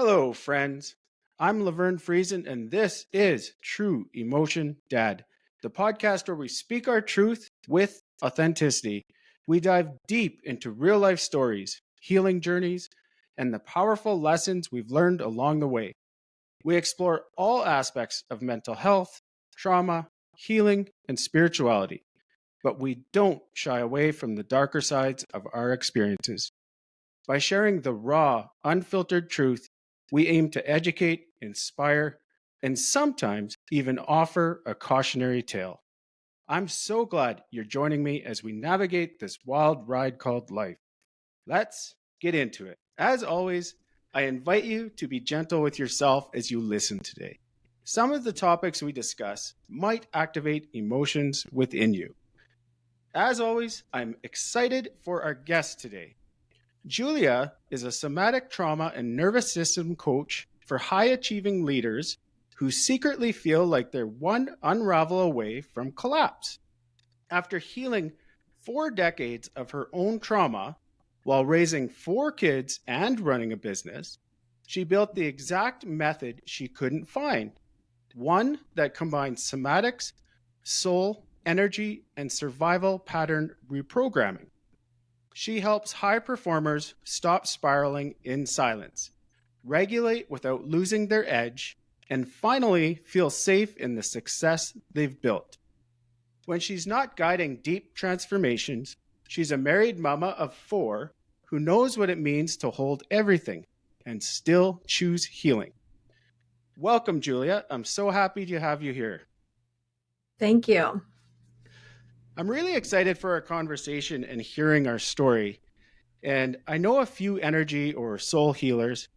Hello, friends. I'm Laverne Friesen, and this is True Emotion Dad, the podcast where we speak our truth with authenticity. We dive deep into real life stories, healing journeys, and the powerful lessons we've learned along the way. We explore all aspects of mental health, trauma, healing, and spirituality, but we don't shy away from the darker sides of our experiences. By sharing the raw, unfiltered truth, we aim to educate, inspire, and sometimes even offer a cautionary tale. I'm so glad you're joining me as we navigate this wild ride called life. Let's get into it. As always, I invite you to be gentle with yourself as you listen today. Some of the topics we discuss might activate emotions within you. As always, I'm excited for our guest today. Julia is a somatic trauma and nervous system coach for high achieving leaders who secretly feel like they're one unravel away from collapse. After healing 4 decades of her own trauma while raising 4 kids and running a business, she built the exact method she couldn't find, one that combines somatics, soul, energy, and survival pattern reprogramming. She helps high performers stop spiraling in silence, regulate without losing their edge, and finally feel safe in the success they've built. When she's not guiding deep transformations, she's a married mama of 4 who knows what it means to hold everything and still choose healing. Welcome, Julia. I'm so happy to have you here. Thank you. I'm really excited for our conversation and hearing our story. And I know a few energy or soul healers,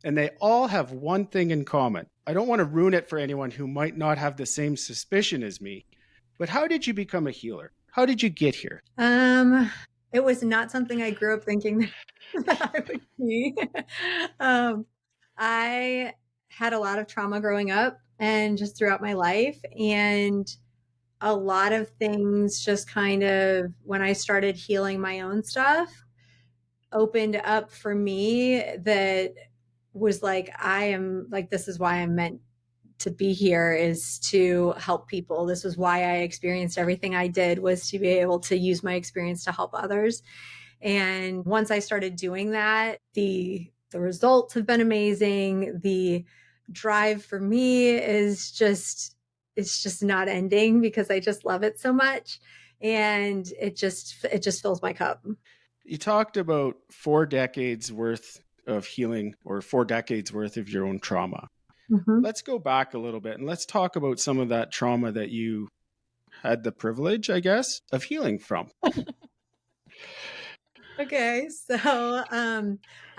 and they all have one thing in common. I don't want to ruin it for anyone who might not have the same suspicion as me, but how did you become a healer? How did you get here? It was not something I grew up thinking that I would be. I had a lot of trauma growing up and just throughout my life. And a lot of things just kind of, when I started healing my own stuff, opened up for me that was like, this is why I'm meant to be here, is to help people. This was why I experienced everything I did, was to be able to use my experience to help others. And once I started doing that, the results have been amazing. The drive for me is just, it's just not ending because I just love it so much. And it just fills my cup. You talked about 4 decades worth of healing or 4 decades worth of your own trauma. Mm-hmm. Let's go back a little bit and let's talk about some of that trauma that you had the privilege, I guess, of healing from. Okay, so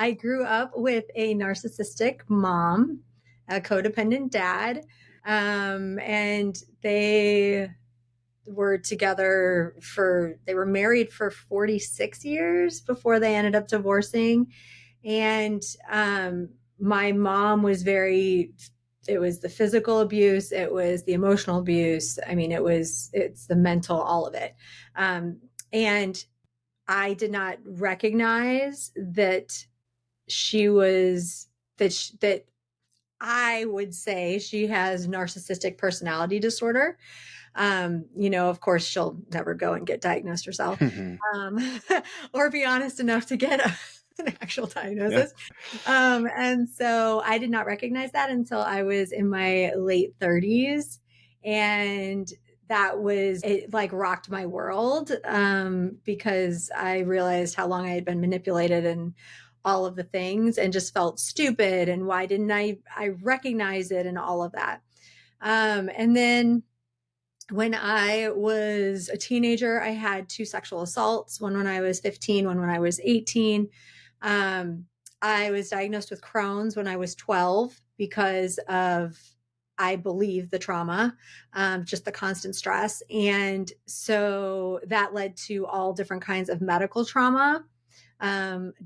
I grew up with a narcissistic mom, a codependent dad, and they were together they were married for 46 years before they ended up divorcing. And my mom was it was the physical abuse, it was the emotional abuse. I mean, it's the mental, all of it. And I did not recognize that that I would say she has narcissistic personality disorder. Of course, she'll never go and get diagnosed herself, or be honest enough to get an actual diagnosis. Yeah. And so I did not recognize that until I was in my late 30s. And it like rocked my world, because I realized how long I had been manipulated and all of the things, and just felt stupid. And why didn't I recognize it, and all of that. And then when I was a teenager, I had 2 sexual assaults, one when I was 15, one when I was 18. I was diagnosed with Crohn's when I was 12 because of, I believe, the trauma, just the constant stress. And so that led to all different kinds of medical trauma,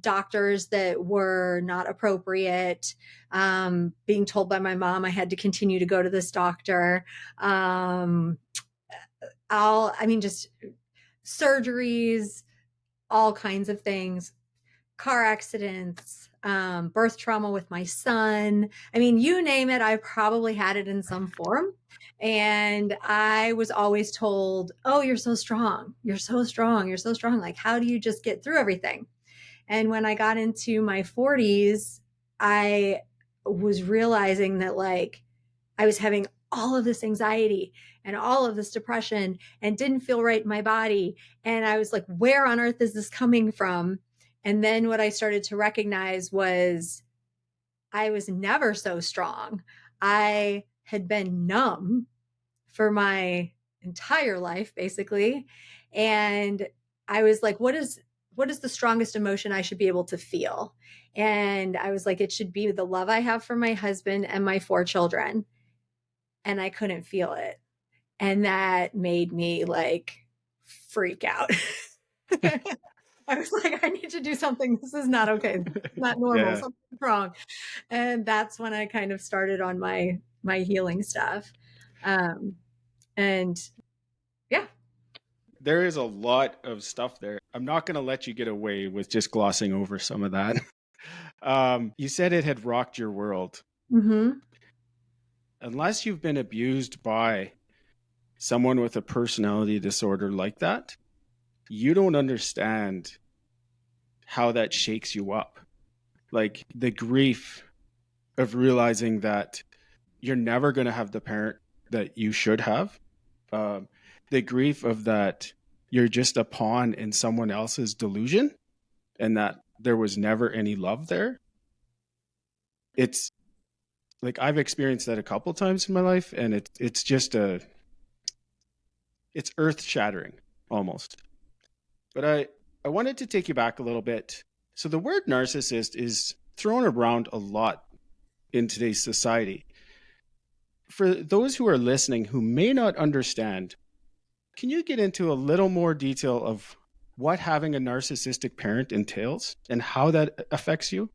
doctors that were not appropriate, being told by my mom I had to continue to go to this doctor, just surgeries, all kinds of things, car accidents, birth trauma with my son. I mean, you name it, I probably had it in some form. And I was always told, oh, you're so strong. You're so strong. You're so strong. Like, how do you just get through everything? And when I got into my 40s, I was realizing that like I was having all of this anxiety and all of this depression and didn't feel right in my body. And I was like, where on earth is this coming from? And then what I started to recognize was I was never so strong. I had been numb for my entire life, basically. And I was like, what is the strongest emotion I should be able to feel? And I was like, it should be the love I have for my husband and my 4 children. And I couldn't feel it. And that made me like freak out. I was like, I need to do something. This is not okay. It's not normal. Yeah. Something's wrong. And that's when I kind of started on my healing stuff. And yeah. There is a lot of stuff there. I'm not going to let you get away with just glossing over some of that. You said it had rocked your world. Mm-hmm. Unless you've been abused by someone with a personality disorder like that, you don't understand how that shakes you up. Like the grief of realizing that you're never going to have the parent that you should have. The grief of that you're just a pawn in someone else's delusion and that there was never any love there. It's like I've experienced that a couple times in my life, and it's just it's earth shattering almost. But I wanted to take you back a little bit. So the word narcissist is thrown around a lot in today's society. For those who are listening who may not understand, can you get into a little more detail of what having a narcissistic parent entails and how that affects you?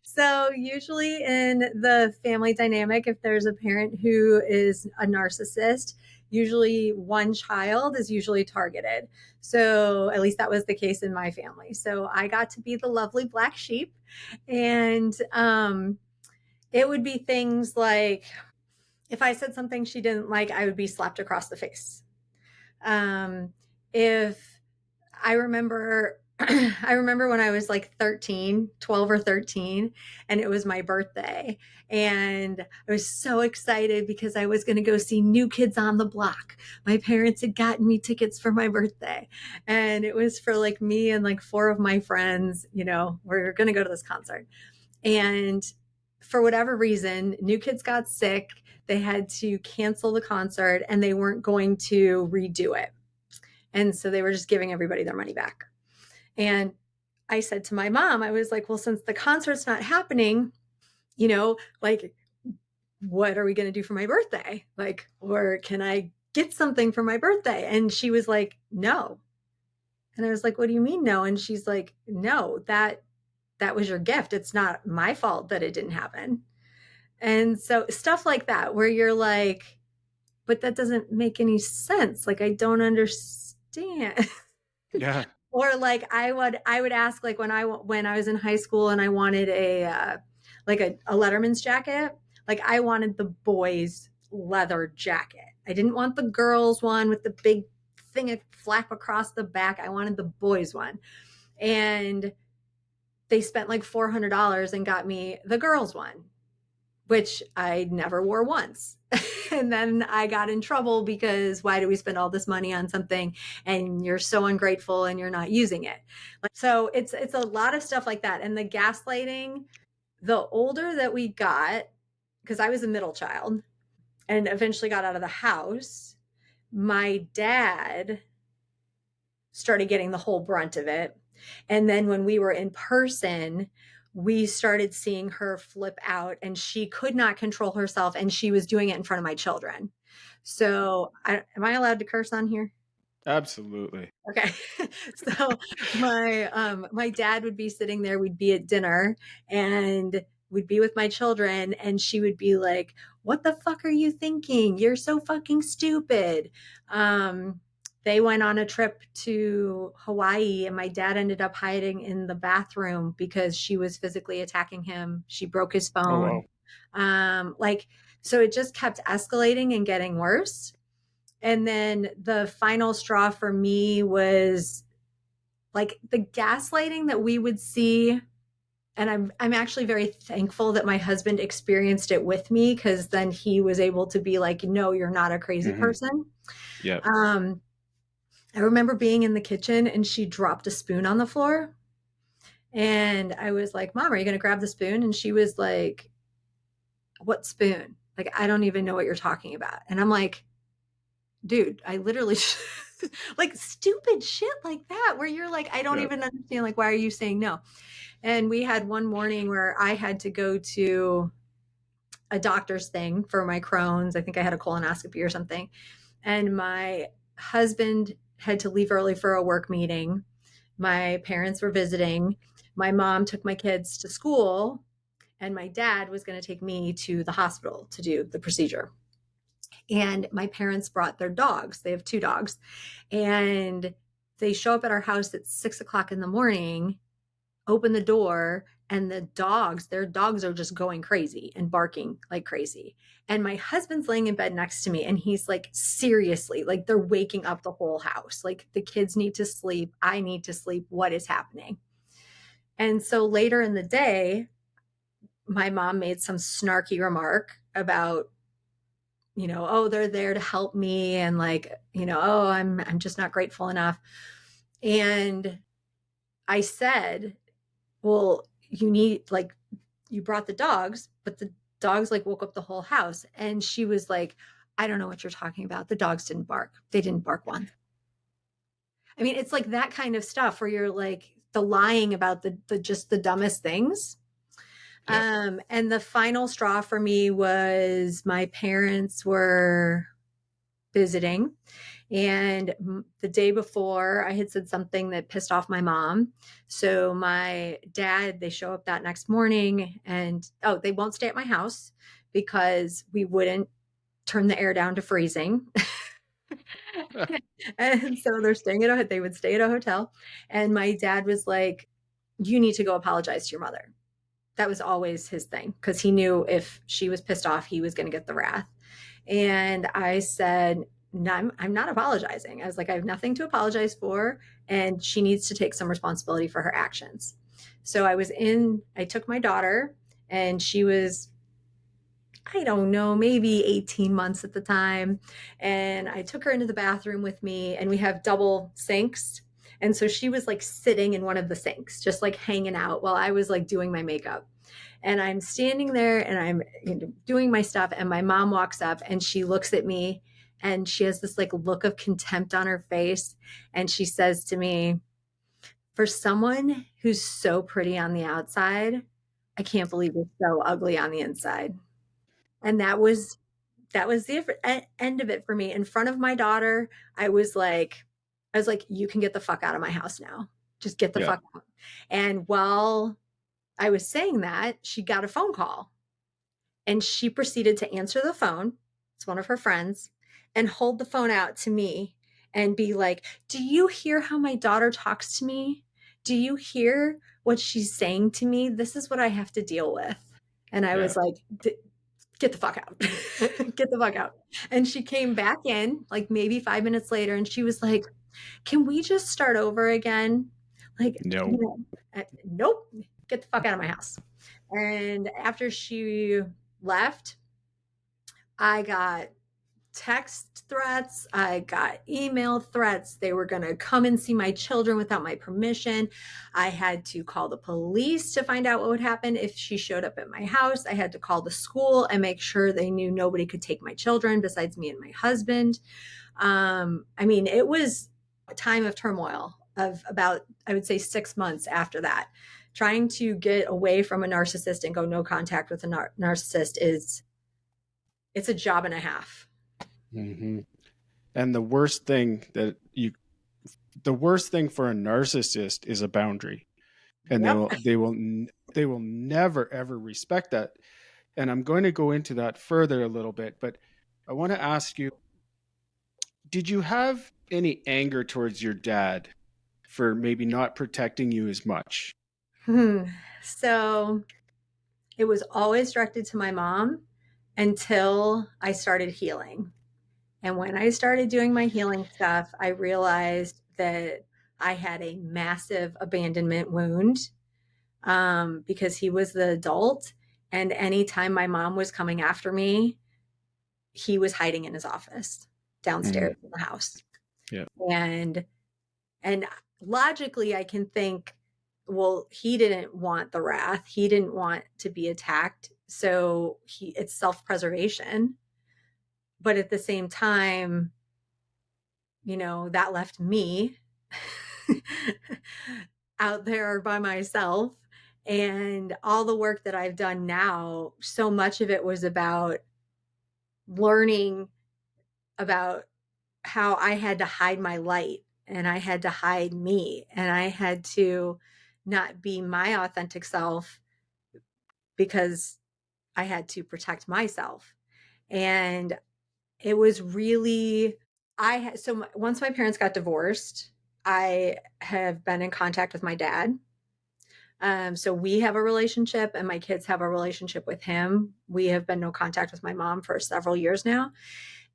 So usually in the family dynamic, if there's a parent who is a narcissist, usually one child is usually targeted. So at least that was the case in my family. So I got to be the lovely black sheep. And it would be things like if I said something she didn't like, I would be slapped across the face. If I remember I remember when I was like 13, 12 or 13, and it was my birthday. And I was so excited because I was going to go see New Kids on the Block. My parents had gotten me tickets for my birthday. And it was for like me and like 4 of my friends, we're going to go to this concert. And for whatever reason, New Kids got sick. They had to cancel the concert and they weren't going to redo it. And so they were just giving everybody their money back. And I said to my mom, I was like, well, since the concert's not happening, like, what are we going to do for my birthday? Like, or can I get something for my birthday? And she was like, no. And I was like, what do you mean no? And she's like, no, that was your gift. It's not my fault that it didn't happen. And so stuff like that, where you're like, but that doesn't make any sense. Like, I don't understand. Yeah. Or like I would ask, like when I was in high school and I wanted a Letterman's jacket, like I wanted the boys' leather jacket. I didn't want the girls' one with the big thing of flap across the back. I wanted the boys' one. And they spent like $400 and got me the girls' one, which I never wore once. And then I got in trouble because why do we spend all this money on something and you're so ungrateful and you're not using it? So it's a lot of stuff like that. And the gaslighting, the older that we got, because I was a middle child and eventually got out of the house, my dad started getting the whole brunt of it. And then when we were in person, we started seeing her flip out and she could not control herself and she was doing it in front of my children. So am I allowed to curse on here? Absolutely. Okay. So my dad would be sitting there, we'd be at dinner and we'd be with my children and she would be like, what the fuck are you thinking? You're so fucking stupid. they went on a trip to Hawaii, and my dad ended up hiding in the bathroom because she was physically attacking him. She broke his Oh phone. Like, so it just kept escalating and getting worse. And then the final straw for me was like the gaslighting that we would see. And I'm actually very thankful that my husband experienced it with me, because then he was able to be like, no, you're not a crazy wow. person. Yeah. Um, I remember being in the kitchen and she dropped a spoon on the floor. And I was like, Mom, are you going to grab the spoon? And she was like, what spoon? Like, I don't even know what you're talking about. And I'm like, dude, I literally like stupid shit like that, where you're like, I don't Yeah. even understand. Like, why are you saying no? And we had one morning where I had to go to a doctor's thing for my Crohn's. I think I had a colonoscopy or something. And my husband had to leave early for a work meeting. My parents were visiting. My mom took my kids to school, and my dad was going to take me to the hospital to do the procedure. And my parents brought their dogs. They have 2 dogs. And they show up at our house at 6 o'clock in the morning, open the door, and their dogs are just going crazy and barking like crazy. And my husband's laying in bed next to me, and he's like, seriously, like they're waking up the whole house. Like the kids need to sleep. I need to sleep. What is happening? And so later in the day, my mom made some snarky remark about, oh, they're there to help me, and like, oh, I'm just not grateful enough. And I said, well, you brought the dogs, but the dogs like woke up the whole house. And she was like, I don't know what you're talking about. The dogs didn't bark. They didn't bark once. I mean, it's like that kind of stuff where you're like the lying about the just the dumbest things. Yeah. And the final straw for me was my parents were visiting. And the day before, I had said something that pissed off my mom. So my dad, they show up that next morning, and they won't stay at my house because we wouldn't turn the air down to freezing. And so they would stay at a hotel. And my dad was like, you need to go apologize to your mother. That was always his thing, because he knew if she was pissed off, he was going to get the wrath. And I said, no, I'm not apologizing. I was like, I have nothing to apologize for, and she needs to take some responsibility for her actions. So I took my daughter, and she was, I don't know, maybe 18 months at the time. And I took her into the bathroom with me, and we have double sinks. And so she was like sitting in one of the sinks, just like hanging out while I was like doing my makeup. And I'm standing there and I'm doing my stuff. And my mom walks up and she looks at me, and she has this like look of contempt on her face. And she says to me, for someone who's so pretty on the outside, I can't believe you're so ugly on the inside. And that was the end of it for me. In front of my daughter, I was like, you can get the fuck out of my house now. Just get the Yeah. fuck out. And while I was saying that, she got a phone call, and she proceeded to answer the phone. It's one of her friends, and hold the phone out to me and be like, do you hear how my daughter talks to me? Do you hear what she's saying to me? This is what I have to deal with. And I Yeah. was like, get the fuck out. Get the fuck out. And she came back in like maybe 5 minutes later, and she was like, can we just start over again? Like, No. nope, get the fuck out of my house. And after she left, I got text threats, I got email threats. They were going to come and see my children without my permission. I had to call the police to find out what would happen if she showed up at my house. I had to call the school and make sure they knew nobody could take my children besides me and my husband. I mean, it was a time of turmoil of about, I would say, 6 months after that. Trying to get away from a narcissist and go no contact with a narcissist it's a job and a half. Mm-hmm. And the worst thing for a narcissist is a boundary, and Yep. they will never ever respect that. And I'm going to go into that further a little bit, but I want to ask you, did you have any anger towards your dad for maybe not protecting you as much? So it was always directed to my mom until I started healing. And when I started doing my healing stuff, I realized that I had a massive abandonment wound, because he was the adult. And anytime my mom was coming after me, he was hiding in his office downstairs in the house. Yeah. And and logically I can think, well, he didn't want the wrath. He didn't want to be attacked. So it's self-preservation. But at the same time, that left me out there by myself. And all the work that I've done now, so much of it was about learning about how I had to hide my light, and I had to hide me, and I had to not be my authentic self because I had to protect myself. And it was really, once my parents got divorced, I have been in contact with my dad. So we have a relationship, and my kids have a relationship with him. We have been no contact with my mom for several years now.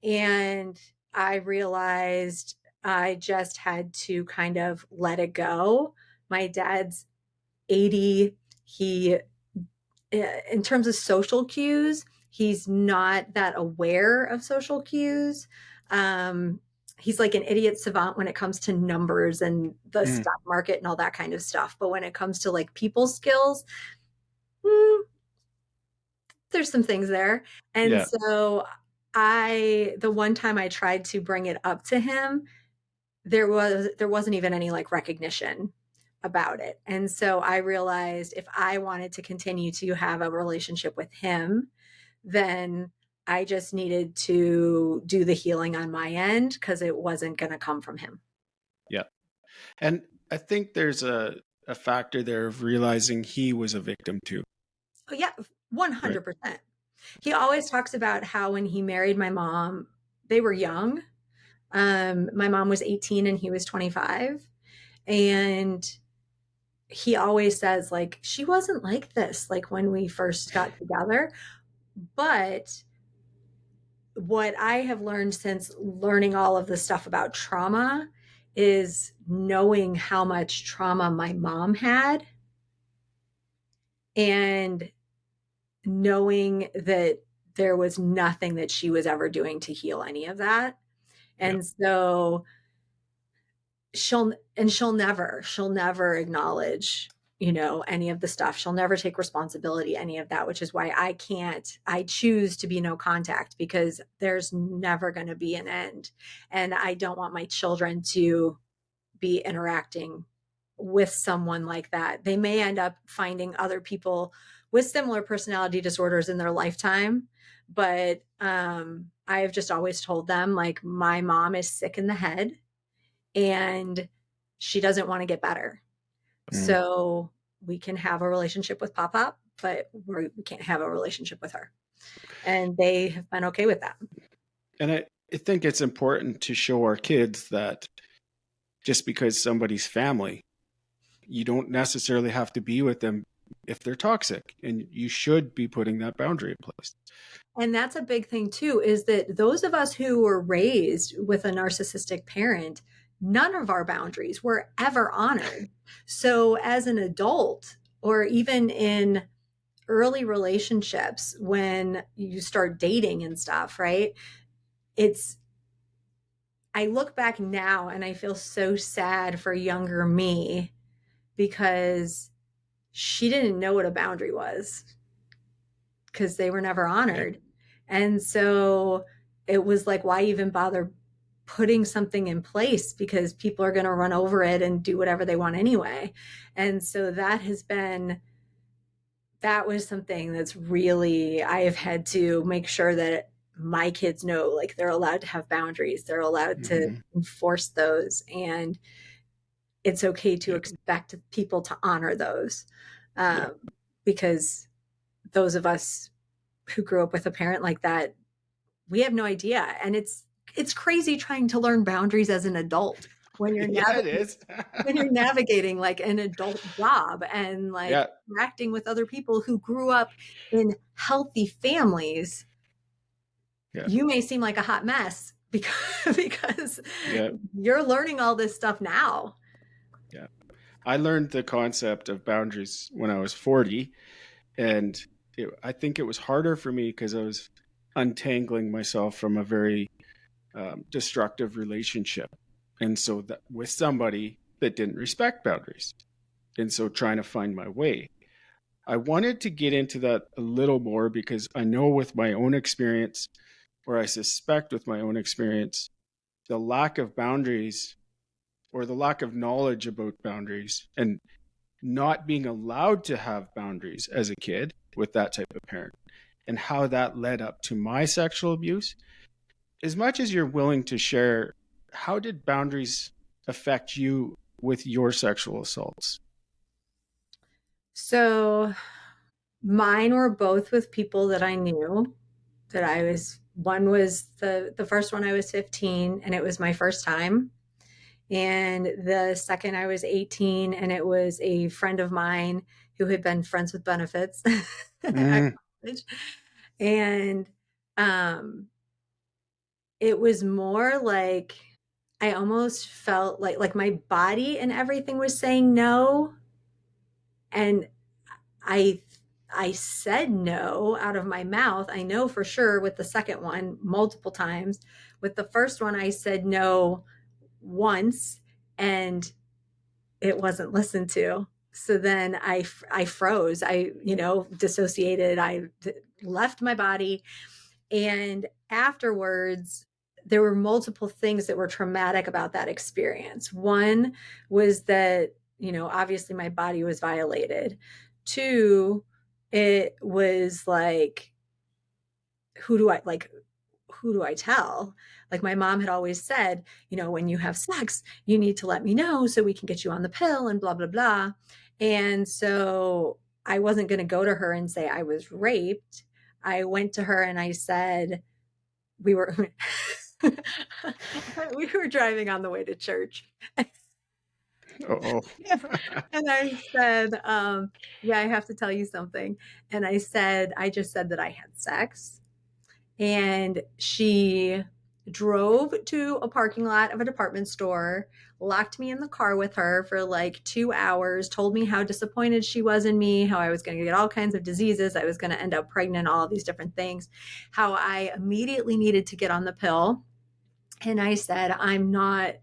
And I realized I just had to kind of let it go. My dad's 80. In terms of social cues, he's not that aware of social cues. Um, he's like an idiot savant when it comes to numbers and the stock market and all that kind of stuff. But when it comes to like people skills, there's some things there. And Yeah. so the one time I tried to bring it up to him, there wasn't even any like recognition about it. And so I realized if I wanted to continue to have a relationship with him, then I just needed to do the healing on my end because it wasn't going to come from him. Yeah. And I think there's a factor there of realizing he was a victim too. Oh, yeah, 100%. He always talks about how when he married my mom, they were young. My mom was 18 and he was 25. And he always says, like, she wasn't like this, like when we first got together. But what I have learned since learning all of the stuff about trauma is knowing how much trauma my mom had, and knowing that there was nothing that she was ever doing to heal any of that. And so she'll never acknowledge, any of the stuff. She'll never take responsibility, any of that, which is why I choose to be no contact, because there's never going to be an end. And I don't want my children to be interacting with someone like that. They may end up finding other people with similar personality disorders in their lifetime. But I have just always told them, like, my mom is sick in the head and she doesn't want to get better. So we can have a relationship with Pop, but we can't have a relationship with her. And they have been okay with that. And I think it's important to show our kids that just because somebody's family, you don't necessarily have to be with them if they're toxic, and you should be putting that boundary in place. And that's a big thing too, is that those of us who were raised with a narcissistic parent, none of our boundaries were ever honored. So as an adult, or even in early relationships, when you start dating and stuff, right? I look back now and I feel so sad for younger me, because she didn't know what a boundary was because they were never honored. And so it was like, why even bother putting something in place, because people are going to run over it and do whatever they want anyway. And so that was something that's really, I have had to make sure that my kids know, like, they're allowed to have boundaries. They're allowed to enforce those. And it's okay to expect people to honor those, because those of us who grew up with a parent like that, we have no idea. And it's it's crazy trying to learn boundaries as an adult when you're Yeah, it is. navigating like an adult job and like Yeah. interacting with other people who grew up in healthy families. Yeah. You may seem like a hot mess because Yeah. you're learning all this stuff now. Yeah. I learned the concept of boundaries when I was 40. And I think it was harder for me because I was untangling myself from a very destructive relationship. And so that with somebody that didn't respect boundaries. And so trying to find my way. I wanted to get into that a little more because I know with my own experience, or I suspect with my own experience, the lack of boundaries or the lack of knowledge about boundaries and not being allowed to have boundaries as a kid with that type of parent and how that led up to my sexual abuse. As much as you're willing to share, how did boundaries affect you with your sexual assaults? So mine were both with people that I knew that I was one was the first one I was 15 and it was my first time. And the second I was 18 and it was a friend of mine who had been friends with benefits at Mm. college. And um it was more like I almost felt like my body and everything was saying no. And I I said no out of my mouth. I know for sure with the second one multiple times. With the first one, I said no once and it wasn't listened to. So then I froze. I, dissociated. Left my body. And afterwards, there were multiple things that were traumatic about that experience. One was that, obviously my body was violated. Two, it was like, who do I like? Who do I tell? Like my mom had always said, when you have sex, you need to let me know so we can get you on the pill and blah, blah, blah. And so I wasn't going to go to her and say I was raped. I went to her and I said, we were we were driving on the way to church. Oh. And I said, yeah, I have to tell you something. And I just said that I had sex. And she drove to a parking lot of a department store, locked me in the car with her for like 2 hours, told me how disappointed she was in me, how I was going to get all kinds of diseases, I was going to end up pregnant, all of these different things, how I immediately needed to get on the pill. And I said, I'm not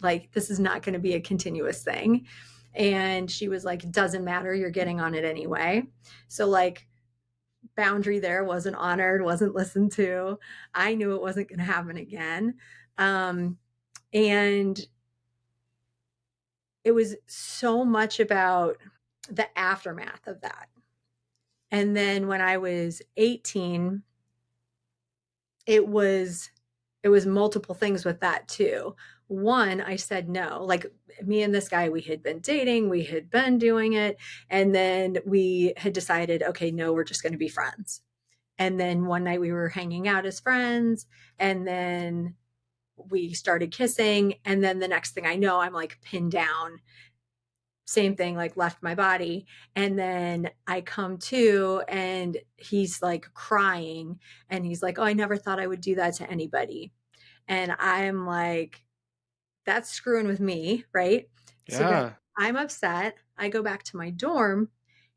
like, this is not going to be a continuous thing. And she was like, it doesn't matter, you're getting on it anyway. So like, boundary there wasn't honored, wasn't listened to. I knew it wasn't going to happen again. And it was so much about the aftermath of that. And then when I was 18, it was multiple things with that too. One, I said no. Like me and this guy, we had been dating, we had been doing it, and then we had decided, okay, no, we're just going to be friends. And then one night we were hanging out as friends, and then we started kissing. And then the next thing I know, I'm like pinned down. Same thing, like left my body. And then I come to, and he's like crying. And he's like, oh, I never thought I would do that to anybody. And I'm like, that's screwing with me. Right. So then Yeah. I'm upset. I go back to my dorm,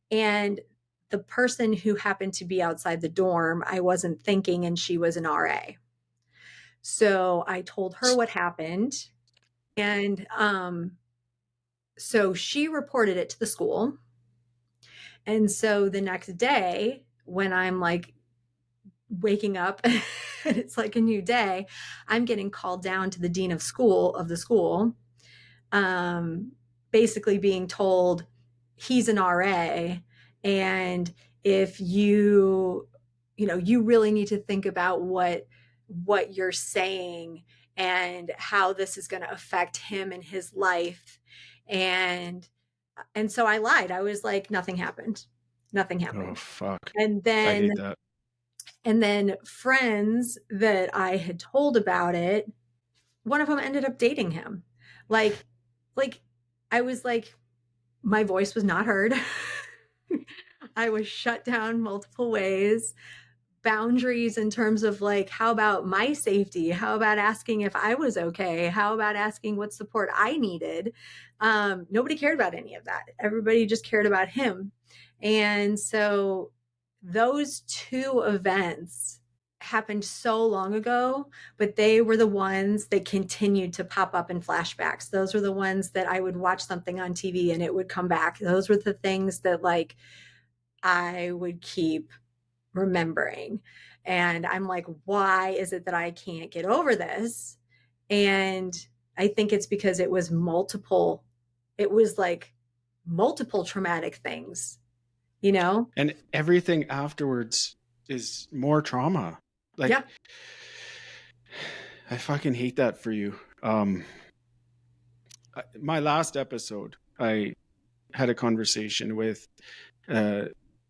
and the person who happened to be outside the dorm, I wasn't thinking, and she was an RA. So I told her what happened. And so she reported it to the school. And so the next day, when I'm like waking up and it's like a new day, I'm getting called down to the dean of the school, basically being told he's an RA, and if you really need to think about what you're saying and how this is going to affect him and his life. And so I lied. I was like, nothing happened. Nothing Oh, happened. fuck. And I then hate that. And then friends that I had told about it, one of them ended up dating him. Like, like I was like, my voice was not heard. I was shut down multiple ways. Boundaries in terms of like, how about my safety? How about asking if I was okay? How about asking what support I needed? Nobody cared about any of that. Everybody just cared about him. And so those two events happened so long ago, but they were the ones that continued to pop up in flashbacks. Those were the ones that I would watch something on TV and it would come back. Those were the things that like I would keep remembering. And I'm like, why is it that I can't get over this? And I think it's because it was like multiple traumatic things, you know? And everything afterwards is more trauma. Like, Yeah. I fucking hate that for you. My last episode, I had a conversation with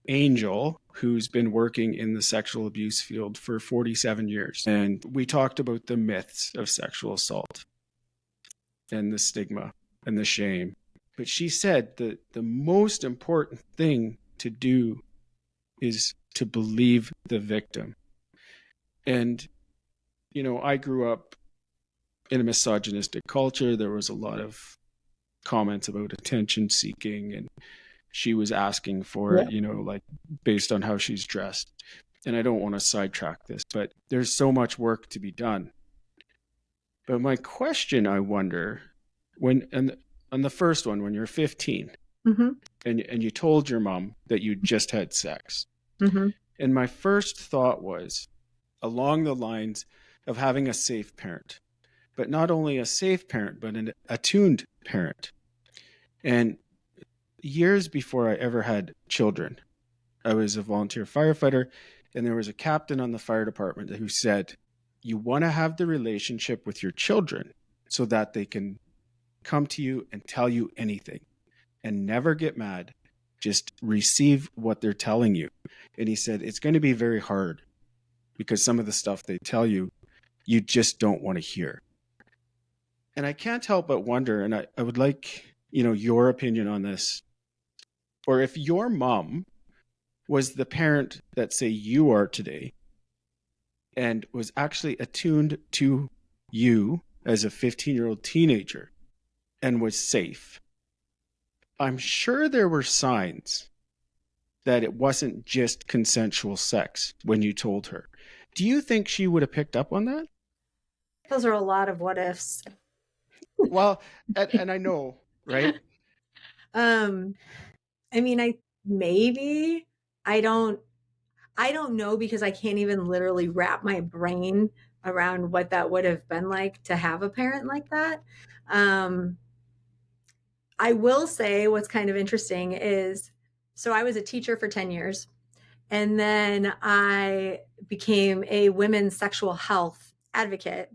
Angel, who's been working in the sexual abuse field for 47 years. And we talked about the myths of sexual assault and the stigma and the shame. But she said that the most important thing to do is to believe the victim. And, you know, I grew up in a misogynistic culture. There was a lot of comments about attention seeking, and she was asking for it, you know, like based on how she's dressed. And I don't want to sidetrack this, but there's so much work to be done. But my question, I wonder, when and on the first one, when you're 15 Mm-hmm. and you told your mom that you just had sex, Mm-hmm. and my first thought was along the lines of having a safe parent, but not only a safe parent, but an attuned parent. And years before I ever had children, I was a volunteer firefighter, and there was a captain on the fire department who said, you want to have the relationship with your children so that they can come to you and tell you anything and never get mad. Just receive what they're telling you. And he said, it's going to be very hard because some of the stuff they tell you, you just don't want to hear. And I can't help but wonder, and I would like, you know, your opinion on this, or if your mom was the parent that, say, you are today and was actually attuned to you as a 15-year-old teenager and was safe. I'm sure there were signs that it wasn't just consensual sex when you told her. Do you think she would have picked up on that? Those are a lot of what ifs. Well, and I know, right? I mean, I don't know because I can't even literally wrap my brain around what that would have been like to have a parent like that. Um, I will say what's kind of interesting is so I was a teacher for 10 years and then I became a women's sexual health advocate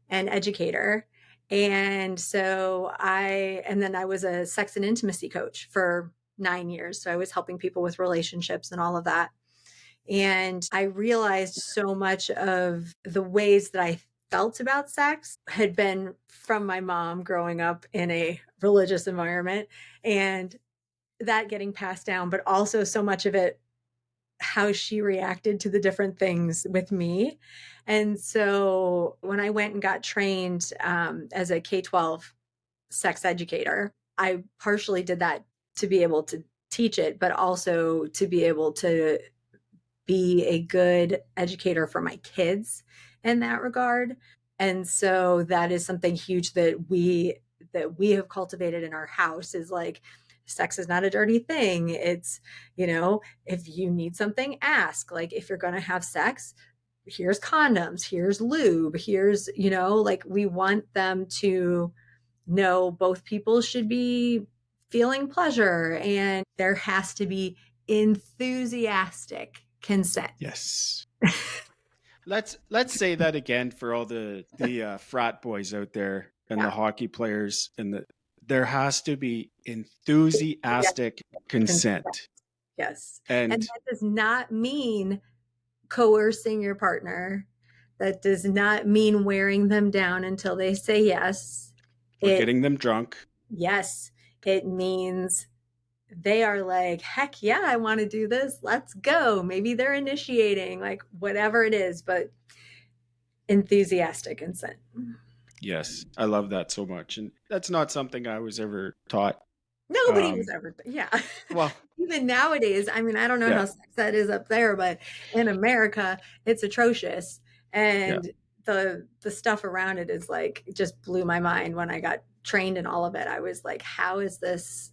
and educator. And then I was a sex and intimacy coach for 9 years. So I was helping people with relationships and all of that. And I realized so much of the ways that I felt about sex had been from my mom growing up in a religious environment and that getting passed down, but also so much of it how she reacted to the different things with me. And so when I went and got trained as a K-12 sex educator, I partially did that to be able to teach it, but also to be able to be a good educator for my kids in that regard. And so that is something huge that we have cultivated in our house is like sex is not a dirty thing. It's, you know, if you need something, ask. Like if you're going to have sex, here's condoms, here's lube, here's, you know, like we want them to know both people should be feeling pleasure and there has to be enthusiastic consent. Yes. Let's say that again for all the frat boys out there and the hockey players and there has to be enthusiastic consent. Yes. And that does not mean coercing your partner. That does not mean wearing them down until they say yes. Or getting them drunk. Yes, it means they are like, heck yeah, I want to do this. Let's go. Maybe they're initiating, like whatever it is, but enthusiastic consent. Yes, I love that so much. And that's not something I was ever taught. Nobody was ever, yeah. Well, even nowadays, I mean, I don't know how sex ed is up there, but in America, it's atrocious. And the stuff around it is like, just blew my mind when I got trained in all of it. I was like, how is this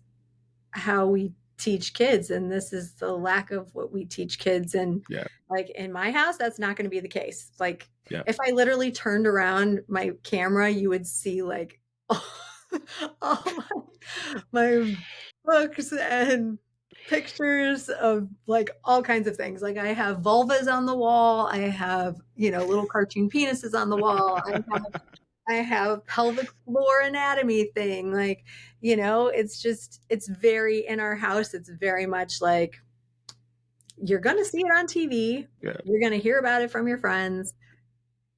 how we teach kids? And this is the lack of what we teach kids. And like in my house, that's not going to be the case. Like if I literally turned around my camera, you would see like all my books and pictures of like all kinds of things. Like I have vulvas on the wall. I have, little cartoon penises on the wall. I have pelvic floor anatomy thing. Like, it's very in our house. It's very much like you're going to see it on TV. You're going to hear about it from your friends.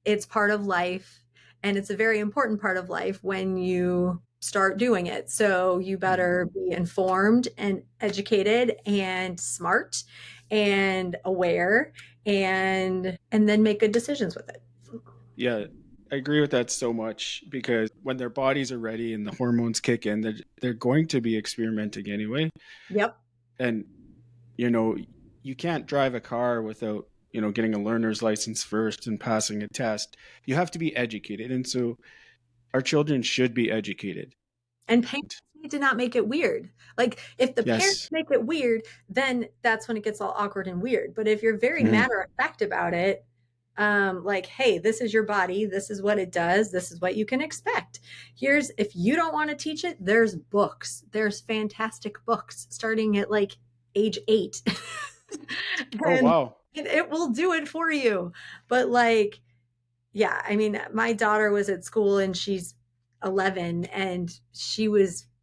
It's part of life. And it's a very important part of life when you start doing it. So you better be informed and educated and smart and aware and then make good decisions with it. Yeah, I agree with that so much, because when their bodies are ready and the hormones kick in, they're going to be experimenting anyway. Yep. And, you can't drive a car without, getting a learner's license first and passing a test. You have to be educated. And so our children should be educated. And parents need to not make it weird. Like if the parents make it weird, then that's when it gets all awkward and weird. But if you're very matter of fact about it, like, hey, this is your body. This is what it does. This is what you can expect. If you don't want to teach it, there's books. There's fantastic books starting at like age 8. Oh, wow. It will do it for you. But like, yeah, I mean, my daughter was at school and she's 11 and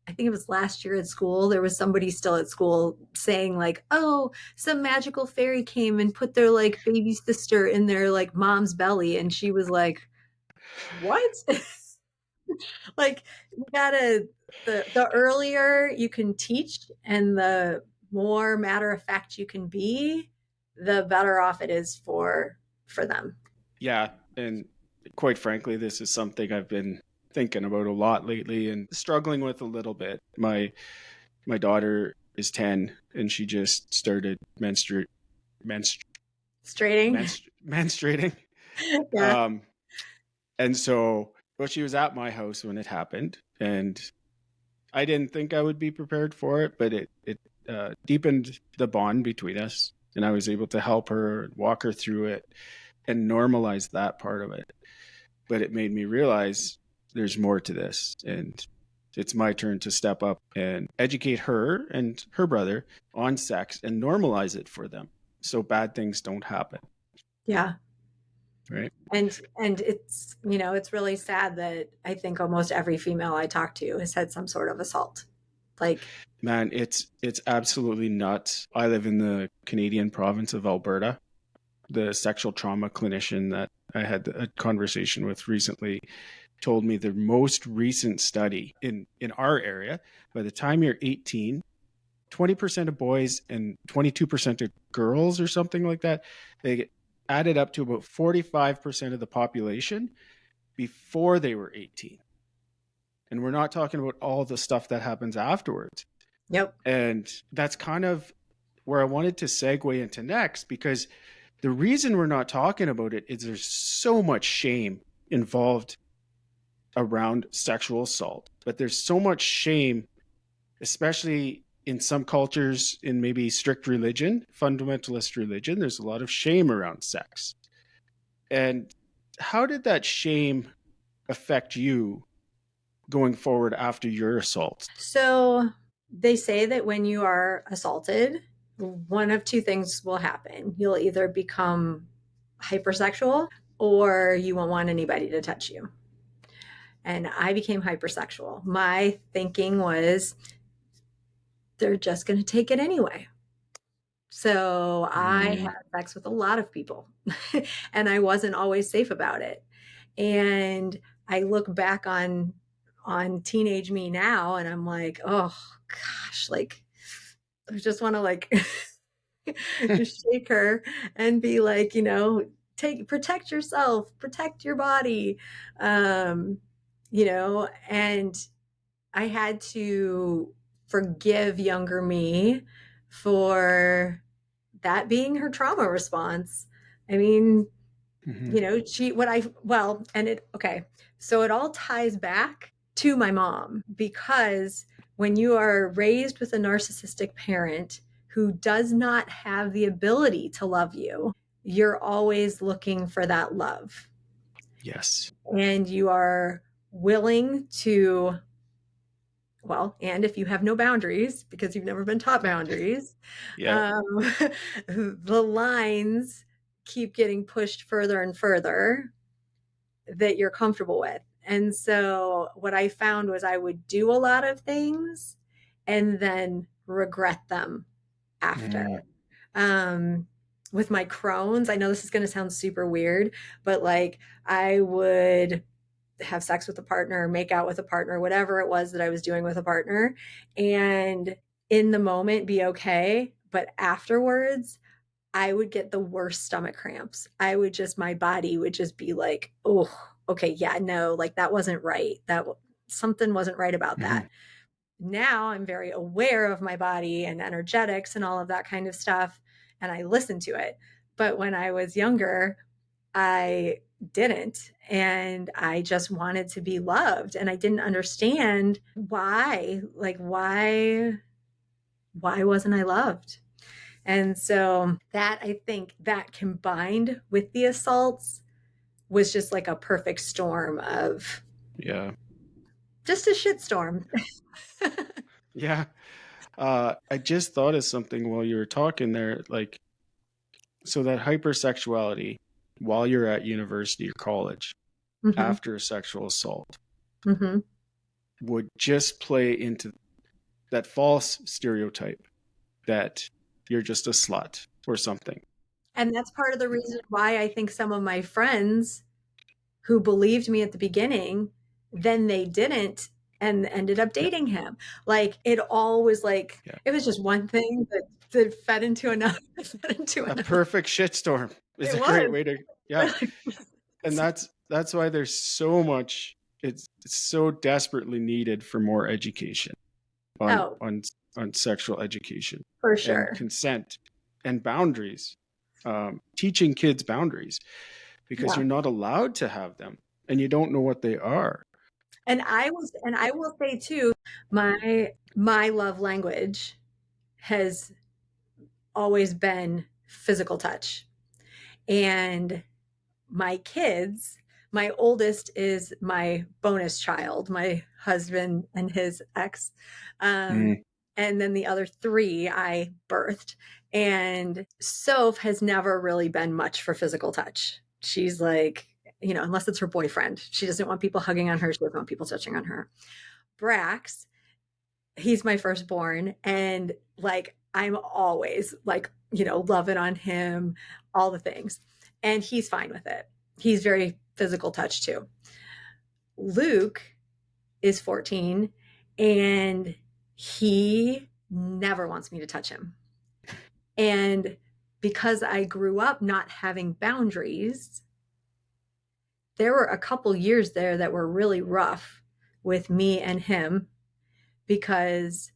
I think it was last year at school, there was somebody still at school saying like, oh, some magical fairy came and put their like baby sister in their like mom's belly. And she was like, what? Like the earlier you can teach and the more matter of fact you can be, the better off it is for them. Yeah. And quite frankly, this is something I've been thinking about a lot lately and struggling with a little bit. My daughter is 10 and she just started menstruating. Yeah. And so, she was at my house when it happened, and I didn't think I would be prepared for it, but it deepened the bond between us, and I was able to help her, walk her through it, and normalize that part of it. But it made me realize there's more to this, and it's my turn to step up and educate her and her brother on sex and normalize it for them so bad things don't happen. Yeah. Right. And it's, it's really sad that I think almost every female I talk to has had some sort of assault. Like, man, it's absolutely nuts. I live in the Canadian province of Alberta. The sexual trauma clinician that I had a conversation with recently told me the most recent study in our area, by the time you're 18, 20% of boys and 22% of girls or something like that, they get added up to about 45% of the population before they were 18. And we're not talking about all the stuff that happens afterwards. Yep. And that's kind of where I wanted to segue into next, because the reason we're not talking about it is there's so much shame involved around sexual assault. But there's so much shame, especially in some cultures, in maybe strict religion, fundamentalist religion, there's a lot of shame around sex. And how did that shame affect you going forward after your assault? So they say that when you are assaulted, one of two things will happen. You'll either become hypersexual or you won't want anybody to touch you. And I became hypersexual. My thinking was, they're just going to take it anyway. So I Mm. had sex with a lot of people and I wasn't always safe about it. And I look back on teenage me now and I'm like, oh gosh, like I just want to like shake her and be like, protect yourself, protect your body. Um, and I had to forgive younger me for that being her trauma response. I mean, Mhm. she what I well, and it okay. So it all ties back to my mom because when you are raised with a narcissistic parent who does not have the ability to love you, you're always looking for that love. Yes. And you are willing to, well, and if you have no boundaries because you've never been taught boundaries, Yeah. um, the lines keep getting pushed further and further that you're comfortable with. And so what I found was I would do a lot of things and then regret them after. Mm. Um, with my Crohn's, I know this is going to sound super weird, but like I would have sex with a partner, make out with a partner, whatever it was that I was doing with a partner, and in the moment be okay. But afterwards, I would get the worst stomach cramps. My body would just be like, oh, okay, yeah, no, like that wasn't right. Something wasn't right about that. Mhm. Now I'm very aware of my body and energetics and all of that kind of stuff. And I listen to it. But when I was younger, I didn't. And I just wanted to be loved. And I didn't understand why, like, why wasn't I loved? And so that I think that combined with the assaults was just like a perfect storm of Yeah. just a shitstorm. Yeah. I just thought of something while you were talking there. Like, so that hypersexuality while you're at university or college hmm after a sexual assault hmm would just play into that false stereotype that you're just a slut or something. And that's part of the reason why I think some of my friends who believed me at the beginning, then they didn't and ended up Yeah. dating him. Like it all was like, Yeah. it was just one thing that fed into another, fed into A another. perfect shitstorm is It a great was. way to, yeah. And that's why there's so much, it's so desperately needed for more education on Oh, sexual education for and sure. consent and boundaries, teaching kids boundaries because Yeah. you're not allowed to have them and you don't know what they are. And I will say too, my love language has always been physical touch. And my kids, my oldest is my bonus child, my husband and his ex. Um, Mm. and then the other three I birthed. And Soph has never really been much for physical touch. She's like, unless it's her boyfriend, she doesn't want people hugging on her. She doesn't want people touching on her. Brax, he's my firstborn. And like, I'm always like, loving on him, all the things. And he's fine with it. He's very physical touch too. Luke is 14 and he never wants me to touch him. And because I grew up not having boundaries, there were a couple years there that were really rough with me and him because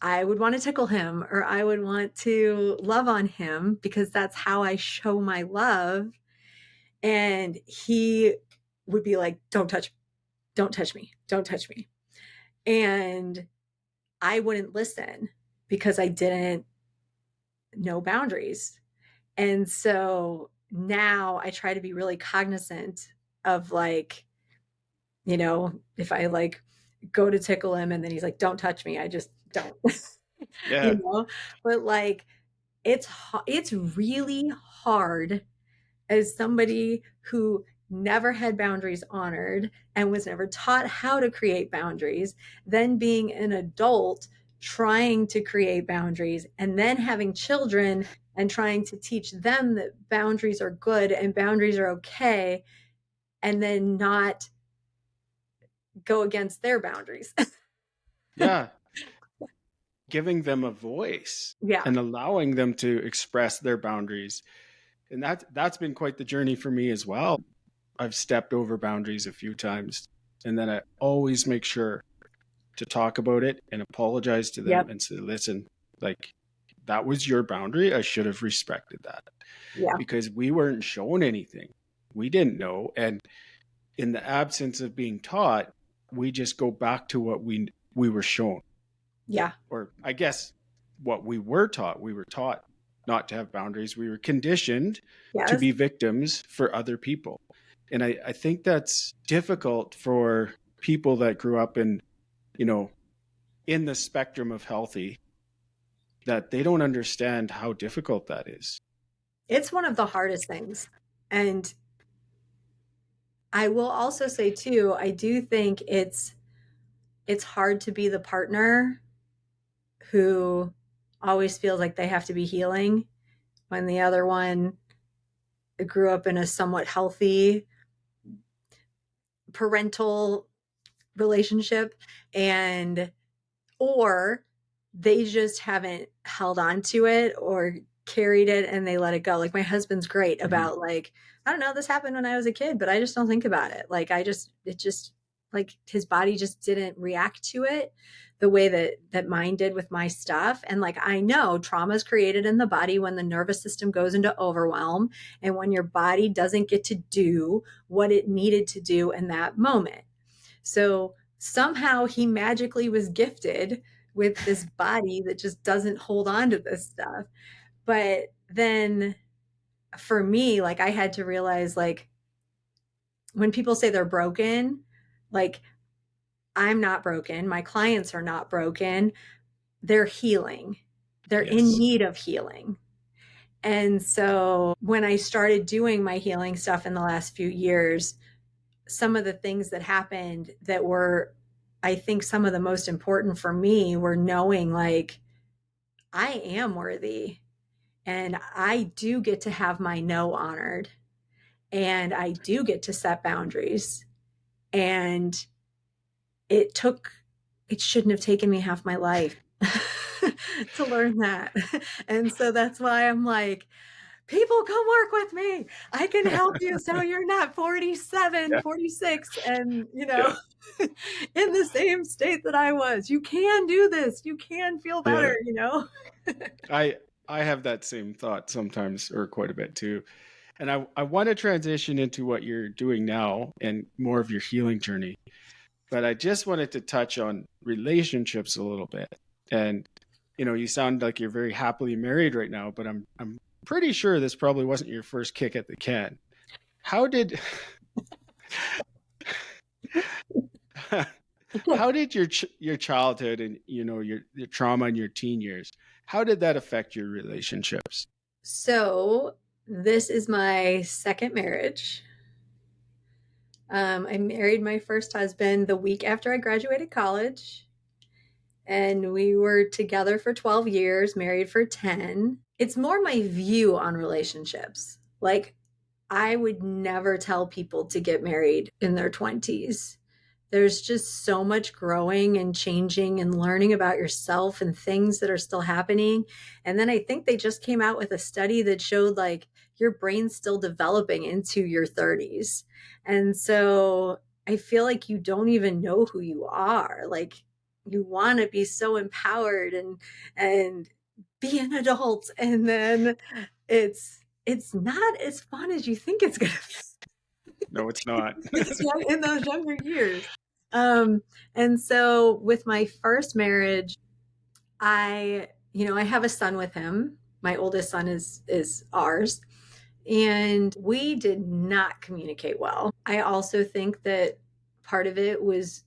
I would want to tickle him or I would want to love on him because that's how I show my love. And he would be like, don't touch me, don't touch me. And I wouldn't listen because I didn't know boundaries. And so now I try to be really cognizant of like, if I like go to tickle him and then he's like, don't touch me, I just don't, you Yeah. know, but like, it's really hard as somebody who never had boundaries honored and was never taught how to create boundaries, then being an adult trying to create boundaries, and then having children and trying to teach them that boundaries are good and boundaries are okay, and then not go against their boundaries. Yeah. Giving them a voice Yeah. and allowing them to express their boundaries. And that's been quite the journey for me as well. I've stepped over boundaries a few times, and then I always make sure to talk about it and apologize to them Yep. and say, listen, like, that was your boundary. I should have respected that, Yeah. because we weren't shown anything. We didn't know. And in the absence of being taught, we just go back to what we were shown. Yeah. Or I guess what we were taught. We were taught not to have boundaries. We were conditioned to Yes. be victims for other people. And I think that's difficult for people that grew up in, in the spectrum of healthy, that they don't understand how difficult that is. It's one of the hardest things. And I will also say too, I do think it's hard to be the partner who always feels like they have to be healing when the other one grew up in a somewhat healthy parental relationship, and or they just haven't held on to it or carried it and they let it go. Like my husband's great about like, I don't know, this happened when I was a kid, but I just don't think about it. Like it just like his body just didn't react to it the way that mine did with my stuff. And like I know trauma is created in the body when the nervous system goes into overwhelm and when your body doesn't get to do what it needed to do in that moment. So somehow he magically was gifted with this body that just doesn't hold on to this stuff. But then for me, like I had to realize like when people say they're broken, like I'm not broken. My clients are not broken. They're healing. They're in Yes. need of healing. And so when I started doing my healing stuff in the last few years, some of the things that happened that were, I think, some of the most important for me were knowing like, I am worthy and I do get to have my no honored and I do get to set boundaries. And it shouldn't have taken me half my life to learn that. And so that's why I'm like, people come work with me. I can help you so you're not 47, Yeah. 46 and, Yeah. in the same state that I was. You can do this. You can feel Yeah. better. I have that same thought sometimes, or quite a bit too. And I want to transition into what you're doing now and more of your healing journey. But I just wanted to touch on relationships a little bit. And you sound like you're very happily married right now, but I'm pretty sure this probably wasn't your first kick at the can. How did how did your childhood and your trauma in your teen years, how did that affect your relationships? So this is my second marriage. I married my first husband the week after I graduated college. And we were together for 12 years, married for 10. It's more my view on relationships. Like, I would never tell people to get married in their 20s. There's just so much growing and changing and learning about yourself and things that are still happening. And then I think they just came out with a study that showed like your brain's still developing into your 30s. And so I feel like you don't even know who you are. Like you want to be so empowered and be an adult, and then it's not as fun as you think it's going to No, it's not. be in those younger years. And so with my first marriage, I have a son with him. My oldest son is ours. And we did not communicate well. I also think that part of it was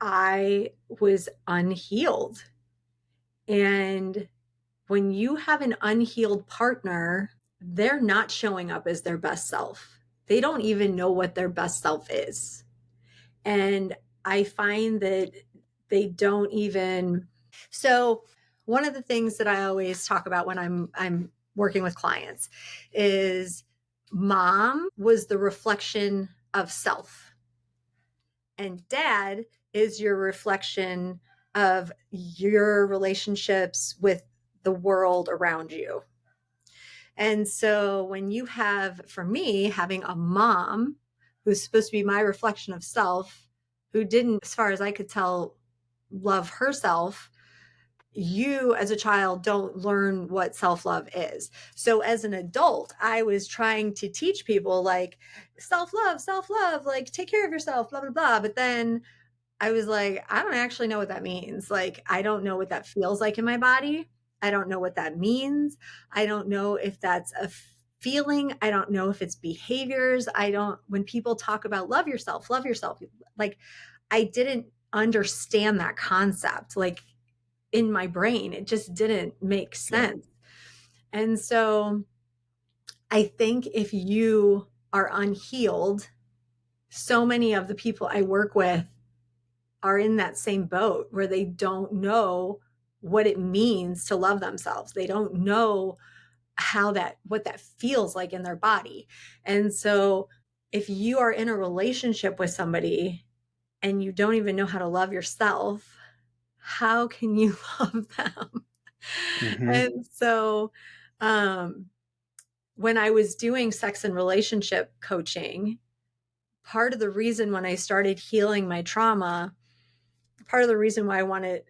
I was unhealed. And when you have an unhealed partner, they're not showing up as their best self. They don't even know what their best self is. And I find that they don't even So one of the things that I always talk about when I'm working with clients is mom was the reflection of self, and dad is your reflection of your relationships with the world around you. And so when you have, for me, having a mom who's supposed to be my reflection of self, who didn't, as far as I could tell, love herself, you as a child don't learn what self-love is. So as an adult, I was trying to teach people like self-love, like take care of yourself, blah, blah, blah. But then I was like, I don't actually know what that means. Like, I don't know what that feels like in my body. I don't know what that means. I don't know if that's a feeling. I don't know if it's behaviors. When people talk about love yourself, like, I didn't understand that concept. Like, in my brain, it just didn't make Yeah. sense. And so I think if you are unhealed, so many of the people I work with are in that same boat where they don't know what it means to love themselves. They don't know what that feels like in their body. And so if you are in a relationship with somebody and you don't even know how to love yourself, how can you love them? Mm-hmm. And so um when I was doing sex and relationship coaching, part of the reason when I started healing my trauma, part of the reason why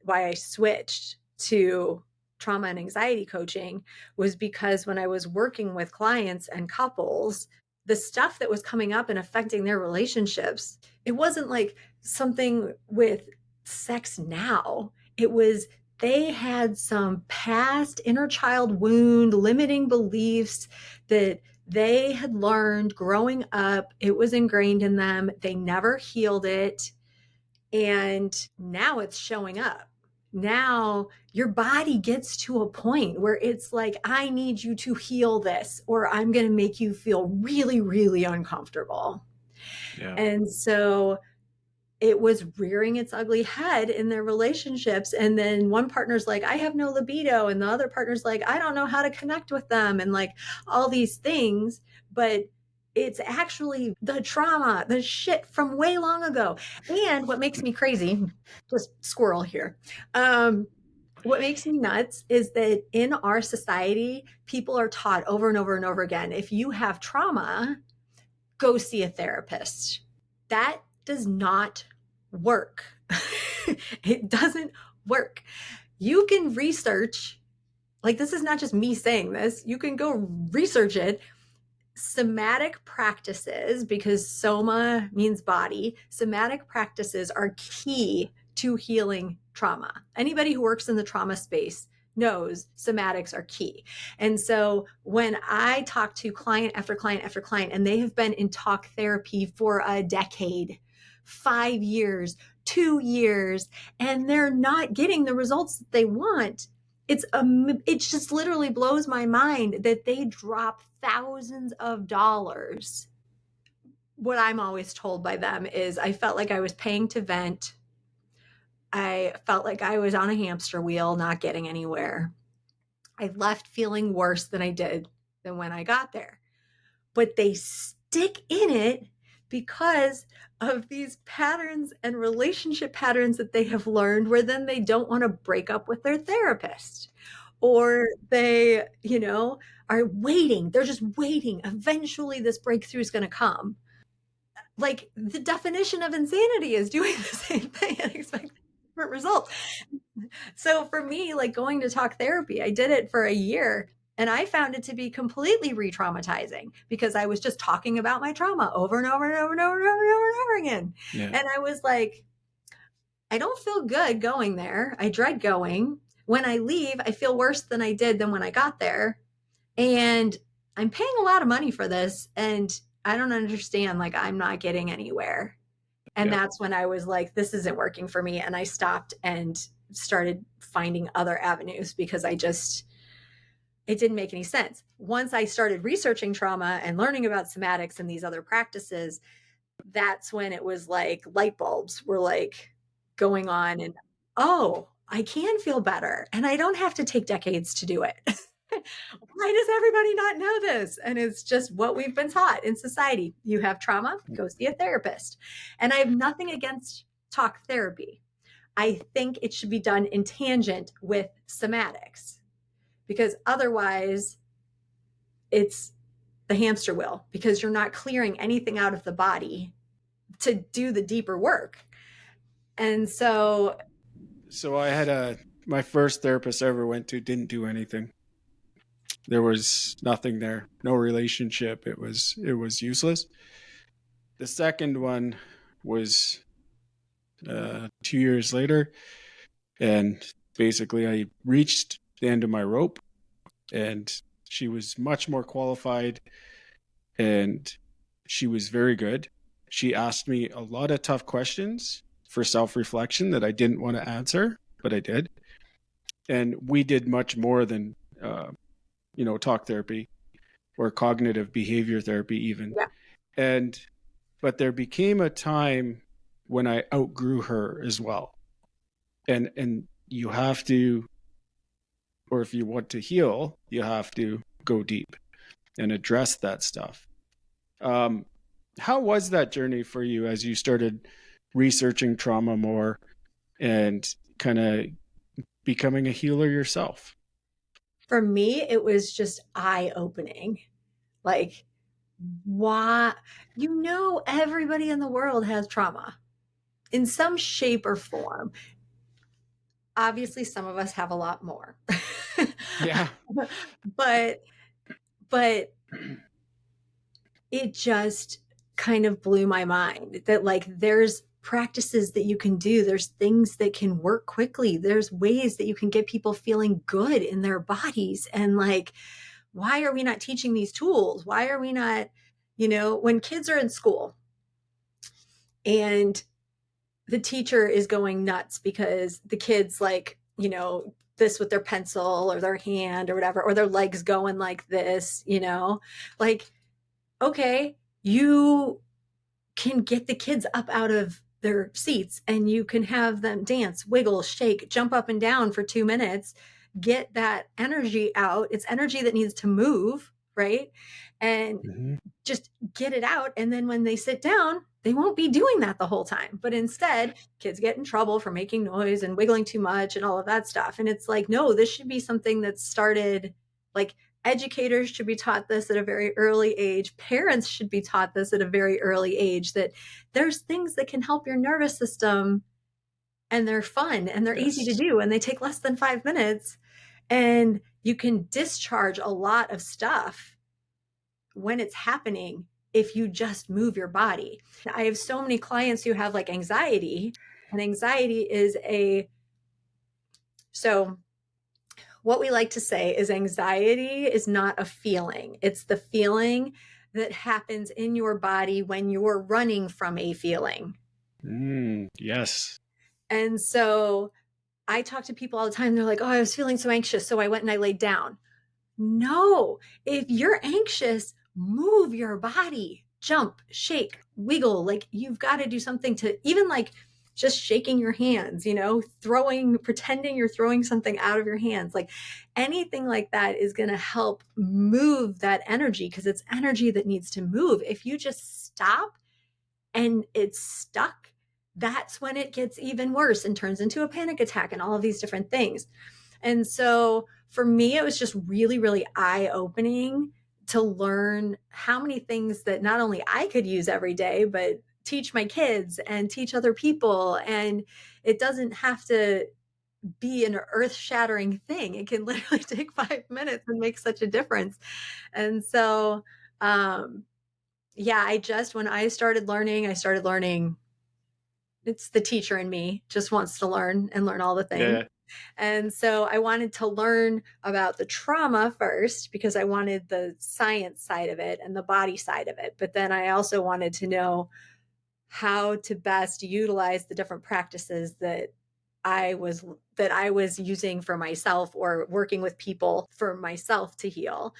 I switched to trauma and anxiety coaching was because when I was working with clients and couples, the stuff that was coming up and affecting their relationships, it wasn't like something with sex now. It was they had some past inner child wound, limiting beliefs that they had learned growing up. It was ingrained in them. They never healed it. And now it's showing up. Now your body gets to a point where it's like, I need you to heal this, or I'm going to make you feel really, really uncomfortable. Yeah. And so it was rearing its ugly head in their relationships. And then one partner's like, I have no libido. And the other partner's like, I don't know how to connect with them. And like all these things. But it's actually the trauma, the shit from way long ago. And what makes me crazy, just squirrel here. What makes me nuts is that in our society, people are taught over and over and over again, if you have trauma, go see a therapist. That does not work. It doesn't work. You can research, like, this is not just me saying this, you can go research it. Somatic practices, because soma means body, somatic practices are key to healing trauma. Anybody who works in the trauma space knows somatics are key. And so when I talk to client after client after client, and they have been in talk therapy for a decade, 5 years, 2 years, and they're not getting the results that they want, it just literally blows my mind that they drop thousands of dollars. What I'm always told by them is I felt like I was paying to vent. I felt like I was on a hamster wheel, not getting anywhere. I left feeling worse than I did than when I got there. But they stick in it because of these patterns and relationship patterns that they have learned, where then they don't want to break up with their therapist, or they, are waiting. They're just waiting. Eventually this breakthrough is going to come. Like, the definition of insanity is doing the same thing and expecting different results. So for me, like, going to talk therapy, I did it for a year. And I found it to be completely re-traumatizing because I was just talking about my trauma over and over and over and over and over and over and over again. Yeah. And I was like, I don't feel good going there. I dread going. When I leave, I feel worse than I did than when I got there. And I'm paying a lot of money for this. And I don't understand. Like, I'm not getting anywhere. And Yeah. that's when I was like, this isn't working for me. And I stopped and started finding other avenues because it didn't make any sense. Once I started researching trauma and learning about somatics and these other practices, that's when it was like light bulbs were like going on. And, oh, I can feel better and I don't have to take decades to do it. Why does everybody not know this? And it's just what we've been taught in society. You have trauma, go see a therapist. And I have nothing against talk therapy. I think it should be done in tangent with somatics, because otherwise it's the hamster wheel, because you're not clearing anything out of the body to do the deeper work. And so I had my first therapist I ever went to didn't do anything. There was nothing there, no relationship. It was useless. The second one was 2 years later, and basically I reached the end of my rope, and she was much more qualified, and she was very good. She asked me a lot of tough questions for self-reflection that I didn't want to answer, but I did. And we did much more than talk therapy or cognitive behavior therapy even. yeah. But there became a time when I outgrew her as well. And you have to, or if you want to heal, you have to go deep and address that stuff. How was that journey for you as you started researching trauma more and kind of becoming a healer yourself? For me, it was just eye-opening. Like, why? Everybody in the world has trauma in some shape or form. Obviously, some of us have a lot more. Yeah. but it just kind of blew my mind that, like, there's practices that you can do, there's things that can work quickly, there's ways that you can get people feeling good in their bodies. And like, why are we not teaching these tools? Why are we not, when kids are in school and the teacher is going nuts because the kids, like, this with their pencil or their hand or whatever, or their legs going like this, like, okay, you can get the kids up out of their seats and you can have them dance, wiggle, shake, jump up and down for 2 minutes, get that energy out. It's energy that needs to move, right? And just get it out. And then when they sit down, they won't be doing that the whole time. But instead, kids get in trouble for making noise and wiggling too much and all of that stuff. And it's like, no, this should be something that's started, like, educators should be taught this at a very early age. Parents should be taught this at a very early age, that there's things that can help your nervous system, and they're fun and they're easy to do and they take less than 5 minutes, and you can discharge a lot of stuff when it's happening if you just move your body. I have so many clients who have like anxiety, and anxiety is so what we like to say is anxiety is not a feeling. It's the feeling that happens in your body when you're running from a feeling. Yes. And so I talk to people all the time. They're like, oh, I was feeling so anxious, so I went and I laid down. No, if you're anxious, move your body, jump, shake, wiggle. Like, you've got to do something to, even like just shaking your hands, pretending you're throwing something out of your hands. Like, anything like that is going to help move that energy, because it's energy that needs to move. If you just stop and it's stuck, that's when it gets even worse and turns into a panic attack and all of these different things. And so for me, it was just really, really eye-opening to learn how many things that not only I could use every day, but teach my kids and teach other people. And it doesn't have to be an earth-shattering thing. It can literally take 5 minutes and make such a difference. And so, when I started learning, it's the teacher in me just wants to learn and learn all the things. Yeah. And so I wanted to learn about the trauma first, because I wanted the science side of it and the body side of it. But then I also wanted to know how to best utilize the different practices that I was using for myself, or working with people for myself to heal.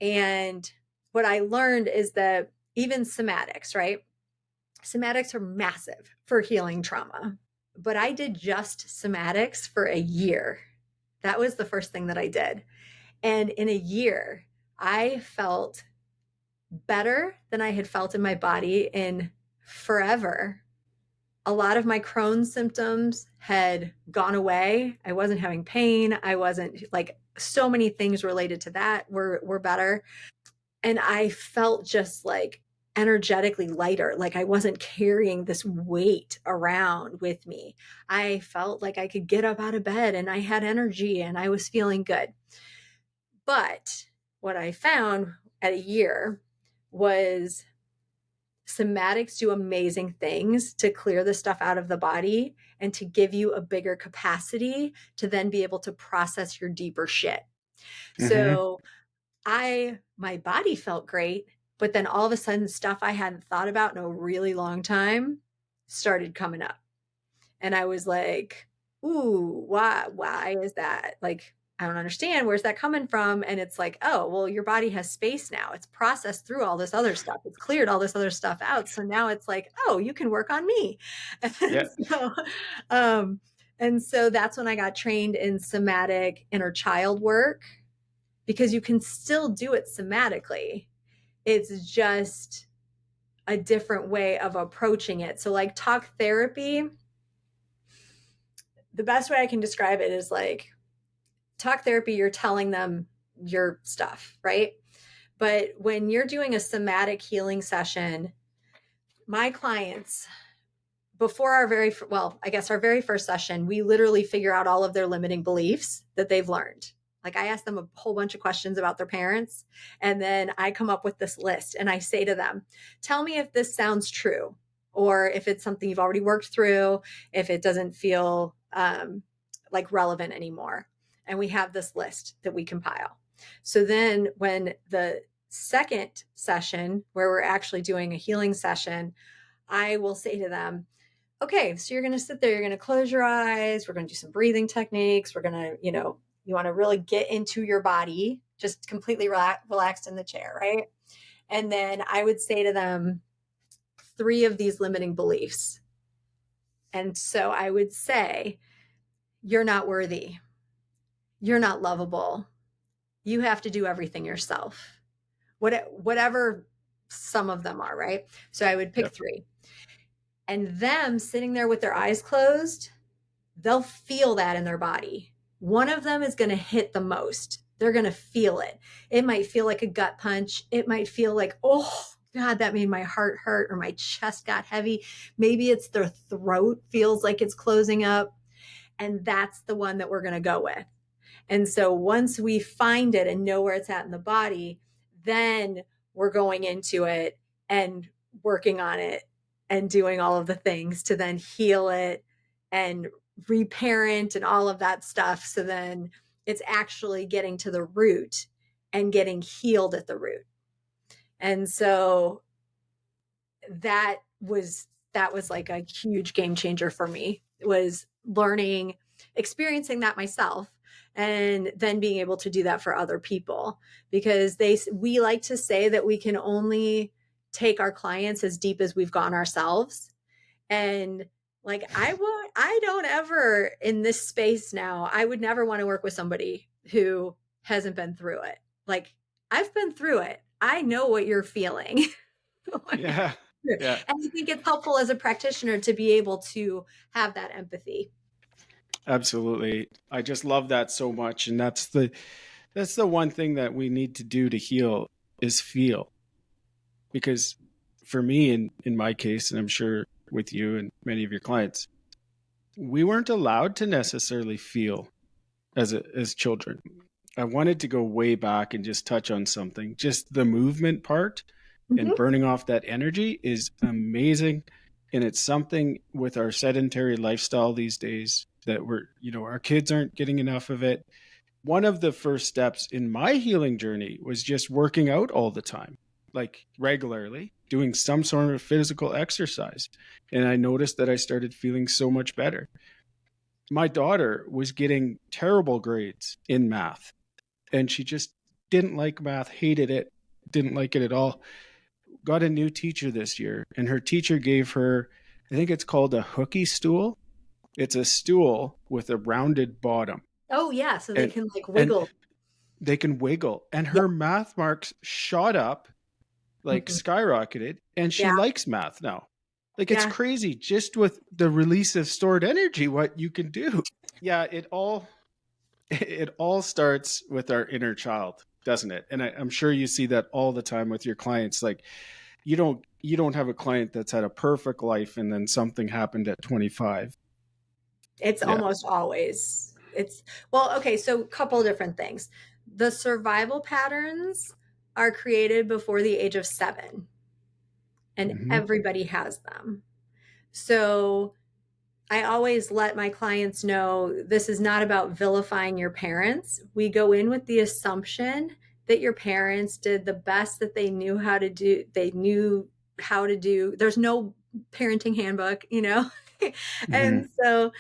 And what I learned is that even somatics, right? Somatics are massive for healing trauma. but I did just somatics for a year. That was the first thing that I did. And in a year, I felt better than I had felt in my body in forever. A lot of my Crohn's symptoms had gone away. I wasn't having pain. I wasn't like so many things related to that were better. And I felt just like energetically lighter, like I wasn't carrying this weight around with me. I felt like I could get up out of bed and I had energy and I was feeling good. But what I found at a year was somatics do amazing things to clear the stuff out of the body and to give you a bigger capacity to then be able to process your deeper shit. Mm-hmm. So my body felt great, but then all of a sudden stuff I hadn't thought about in a really long time started coming up. And I was like, ooh, why is that? Like, I don't understand. Where's that coming from? And it's like, oh, well, your body has space now. It's processed through all this other stuff. It's cleared all this other stuff out. So now it's like, oh, you can work on me. Yeah. Um, and so that's when I got trained in somatic inner child work, because you can still do it somatically. It's just a different way of approaching it. So like talk therapy, the best way I can describe it is like talk therapy, you're telling them your stuff, right? But when you're doing a somatic healing session, my clients, before our our very first session, we literally figure out all of their limiting beliefs that they've learned. Like I ask them a whole bunch of questions about their parents, and then I come up with this list and I say to them, tell me if this sounds true, or if it's something you've already worked through, if it doesn't feel like relevant anymore. And we have this list that we compile. So then when the second session, where we're actually doing a healing session, I will say to them, okay, so you're going to sit there, you're going to close your eyes. We're going to do some breathing techniques. We're going to, you want to really get into your body, just completely relaxed in the chair, right? And then I would say to them 3 of these limiting beliefs. And so I would say, you're not worthy. You're not lovable. You have to do everything yourself. Whatever some of them are, right? So I would pick 3. And them sitting there with their eyes closed, they'll feel that in their body. One of them is going to hit the most. They're going to feel it. It might feel like a gut punch. It might feel like, oh God, that made my heart hurt, or my chest got heavy. Maybe it's their throat feels like it's closing up. And that's the one that we're going to go with. And so once we find it and know where it's at in the body, then we're going into it and working on it and doing all of the things to then heal it and reparent and all of that stuff. So then it's actually getting to the root and getting healed at the root. And so that was like a huge game changer for me. It was learning, experiencing that myself, and then being able to do that for other people, because we like to say that we can only take our clients as deep as we've gone ourselves. And like, I don't ever in this space now, I would never want to work with somebody who hasn't been through it. Like, I've been through it. I know what you're feeling. Yeah. Yeah. And I think it's helpful as a practitioner to be able to have that empathy. Absolutely. I just love that so much. And that's the one thing that we need to do to heal is feel. Because for me, in my case, and I'm sure with you and many of your clients, we weren't allowed to necessarily feel as children. I wanted to go way back and just touch on something. Just the movement part and burning off that energy is amazing. And it's something with our sedentary lifestyle these days that our kids aren't getting enough of it. One of the first steps in my healing journey was just working out all the time, like regularly, doing some sort of physical exercise. And I noticed that I started feeling so much better. My daughter was getting terrible grades in math, and she just didn't like math, hated it, didn't like it at all. Got a new teacher this year, and her teacher gave her, I think it's called a hooky stool. It's a stool with a rounded bottom, Oh yeah, so they and can like and wiggle. they can wiggle. And Yeah. her math marks shot up, like Mhm. skyrocketed, and she Yeah. likes math now. Like, it's Yeah. crazy just with the release of stored energy what you can do. Yeah, it all starts with our inner child, doesn't it? And I'm sure you see that all the time with your clients. Like, you don't have a client that's had a perfect life and then something happened at 25. It's Yeah. almost always. It's well, okay, so a couple of different things. The survival patterns are created before the age of 7, and Hmm. everybody has them. So I always let my clients know this is not about vilifying your parents. We go in with the assumption that your parents did the best that they knew how to do. They knew how to do. There's no parenting handbook, you know? Hmm. And so